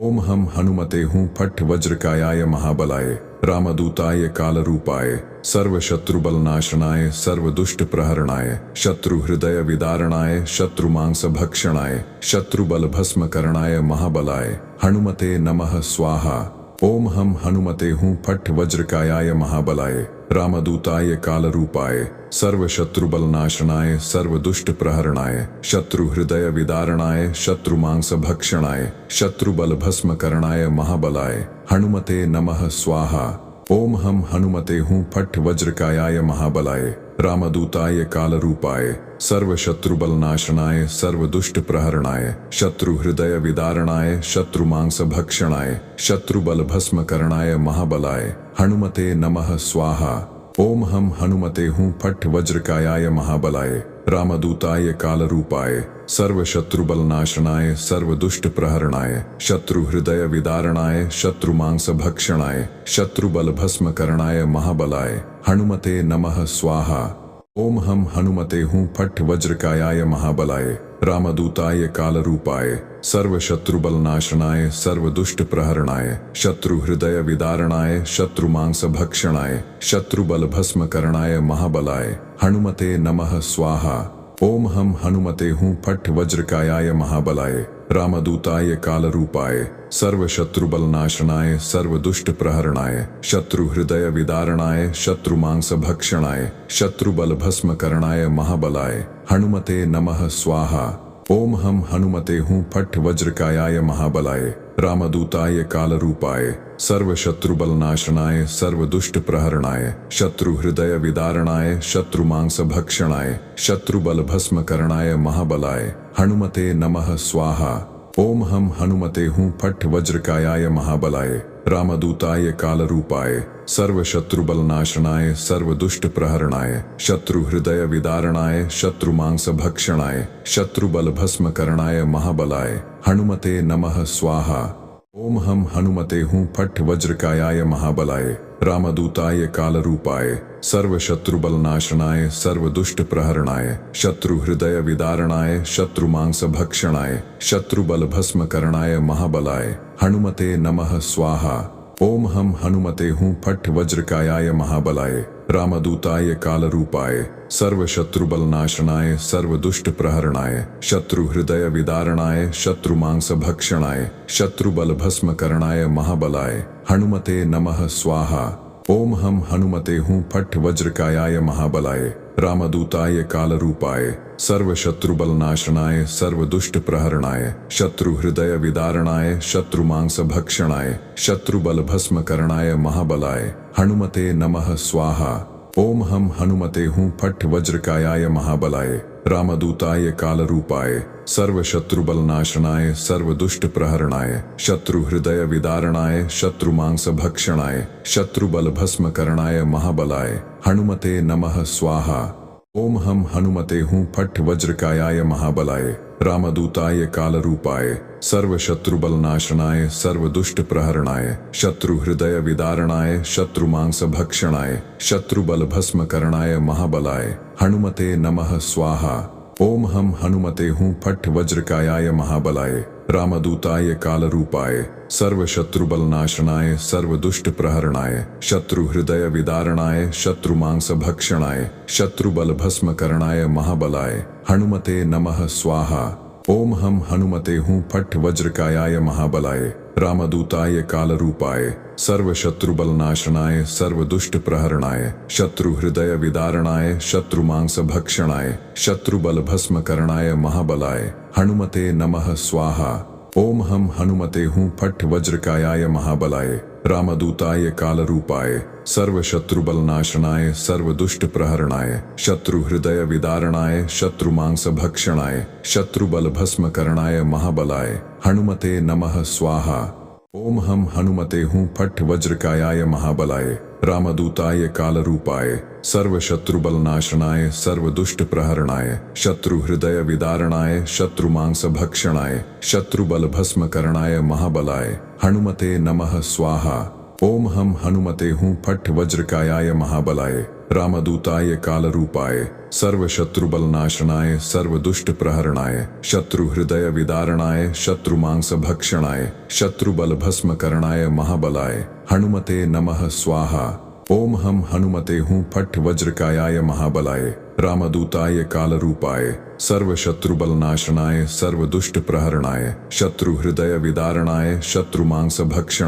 ओम हम हनुमते हूँ फट वज्रकायाय महाबलाय रामदूताय कालरूपाय सर्वशत्रुबलनाशनाय सर्वदुष्टप्रहरणाय शत्रुहृदय विदारणाय शत्रुमांसभक्षणाय शत्रुबलभस्मकरणाय महाबलाय हनुमते नमः स्वाहा। ओम हम हनुमते हूँ फट वज्रकायाय महाबलाय रामदूताय कालरूपाय सर्वशत्रुबलनाशनाय सर्वदुष्टप्रहरणाय शत्रुहृदय विदारणाय शत्रुमांसभक्षणाय शत्रुबलभस्मकरणाय महाबलाय हनुमते नमः स्वाहा। ओम हम हनुमते हूँ फट वज्रकायाय महाबलाय रामदूताय कालरूपाय सर्वशत्रुबलनाशनाय सर्वदुष्टप्रहरणाय शत्रुहृदय विदारणाय शत्रुमांसभक्षणाय शत्रुबलभस्मकरणाय महाबलाय हनुमते नमः स्वाहा। ओम हम हनुमते हूँ फट वज्रकायाय महाबलाय रामदूताय कालरूपाय सर्वशत्रुबलनाशनाय सर्वदुष्टप्रहरणाय शत्रुहृदय विदारणाय शत्रुमांसभक्षणाय शत्रुबलभस्मकरणाय महाबलाय हनुमते नमः स्वाहा। ओम हम हनुमते हूँ फट वज्रकायाय महाबलाय रामदूताय कालरूपाय सर्वशत्रुबलनाशनाय सर्वदुष्टप्रहरणाय शत्रुहृदय विदारणाय शत्रुमांसभक्षणाय शत्रुबलभस्मकरणाय महाबलाय हनुमते नमः स्वाहा। ओम हम हनुमते हूँ फट वज्रकायाय महाबलाय रामदूताय कालरूपाय सर्वशत्रुबलनाशनाय सर्वदुष्टप्रहरणाय शत्रुहृदय विदारणाय शत्रुमांसभक्षणाय शत्रुबलभस्मकरणाय महाबलाय हनुमते नमः स्वाहा। ओम हम हनुमते हूँ फट वज्रकायाय महाबलाय रामदूताय कालरूपाय सर्वशत्रुबलनाशनाय सर्वदुष्टप्रहरणाय शत्रुहृदय विदारणाय शत्रुमांसभक्षणाय शत्रुबलभस्मकरणाय महाबलाय हनुमते नमः स्वाहा। ओम हम हनुमते हूँ फट वज्रकायाय महाबलाय रामदूताय कालरूपाय सर्वशत्रुबलनाशनाय सर्वदुष्टप्रहरणाय शत्रुहृदय विदारणाय शत्रुमांसभक्षणाय शत्रुबलभस्मकरणाय महाबलाय हनुमते नमः स्वाहा। ओम हम हनुमते हूँ फट वज्रकायाय महाबलाय रामदूताय कालरूपाय सर्वशत्रुबलनाशनाय सर्वदुष्टप्रहरणाय शत्रुहृदय विदारणाय शत्रुमांसभक्षणाय शत्रुबलभस्मकरणाय महाबलाय हनुमते नमः स्वाहा। ओम हम हनुमते हूँ फट वज्रकायाय महाबलाय रामदूताय कालरूपाय सर्वशत्रुबलनाशनाय सर्वदुष्टप्रहरणाय शत्रुहृदय विदारणाय शत्रुमांसभक्षणाय शत्रुबलभस्मकरणाय महाबलाय हनुमते नमः स्वाहा। ओम हम हनुमते हूँ फट वज्रकायाय महाबलाय रामदूताय कालरूपाय सर्वशत्रुबलनाशनाय सर्वदुष्टप्रहरणाय शत्रुहृदय विदारणाय शत्रुमांसभक्षणाय शत्रुबलभस्मकरणाय महाबलाय हनुमते नमः स्वाहा। ओम हम हनुमते हूँ फट वज्रकायाय महाबलाय रामदूताय कालरूपाय सर्वशत्रुबलनाशनाय सर्वदुष्टप्रहरणाय शत्रुहृदय विदारणाय शत्रुमांसभक्षणाय शत्रुबलभस्मकरणाय महाबलाय हनुमते नमः स्वाहा। ओम हम हनुमते हूँ फट वज्रकायाय महाबलाय रामदूताय कालरूपाय सर्वशत्रुबलनाशनाय सर्वदुष्टप्रहरणाय शत्रुहृदय विदारणाय शत्रुमांसभक्षणाय शत्रुबलभस्मकरणाय महाबलाय हनुमते नमः स्वाहा। ओम हम हनुमते हूँ फट वज्रकायाय महाबलाय रामदूताय कालरूपाय सर्वशत्रुबलनाशनाय सर्वदुष्टप्रहरणाय शत्रुहृदय विदारणाय शत्रुमांसभक्षणाय शत्रुबलभस्मकरणाय महाबलाय हनुमते नमः स्वाहा। ओम हम हनुमते हूँ फट वज्रकायाय महाबलाय रामदूताय कालरूपाय सर्वशत्रुबलनाशनाय सर्वदुष्टप्रहरणाय शत्रुहृदय विदारणाय शत्रुमांसभक्षणाय शत्रुबलभस्मकरणाय महाबलाय हनुमते नमः स्वाहा। ओम हम हनुमते हूँ फट वज्रकायाय महाबलाय रामदूताय कालरूपाय सर्वशत्रुबलनाशनाय सर्वदुष्टप्रहरणाय शत्रुहृदय विदारणाय शत्रुमांसभक्षणाय शत्रुबलभस्मकरणाय महाबलाय हनुमते नमः स्वाहा। ओम हम हनुमते हूँ फट वज्रकायाय महाबलाय रामदूताय कालरूपाय सर्वशत्रुबलनाशनाय सर्वदुष्टप्रहरणाय शत्रुहृदय विदारणाय शत्रुमांसभक्षणाय शत्रुबलभस्मकरणाय महाबलाय हनुमते नमः स्वाहा। ओम हम हनुमते हूँ फट वज्रकायाय महाबलाय रामदूताय कालरूपाय सर्वशत्रुबलनाशनाय सर्वदुष्टप्रहरणाय शत्रुहृदय विदारणाय शत्रुमांसभक्षणाय शत्रुबलभस्मकरणाय महाबलाय हनुमते नमः स्वाहा। ओम हम हनुमते हूँ फट वज्रकायाय महाबलाय रामदूताय कालरूपाय सर्वशत्रुबलनाशनाय सर्वदुष्टप्रहरणाय शत्रुहृदय विदारणाय शत्रुमांसभक्षणाय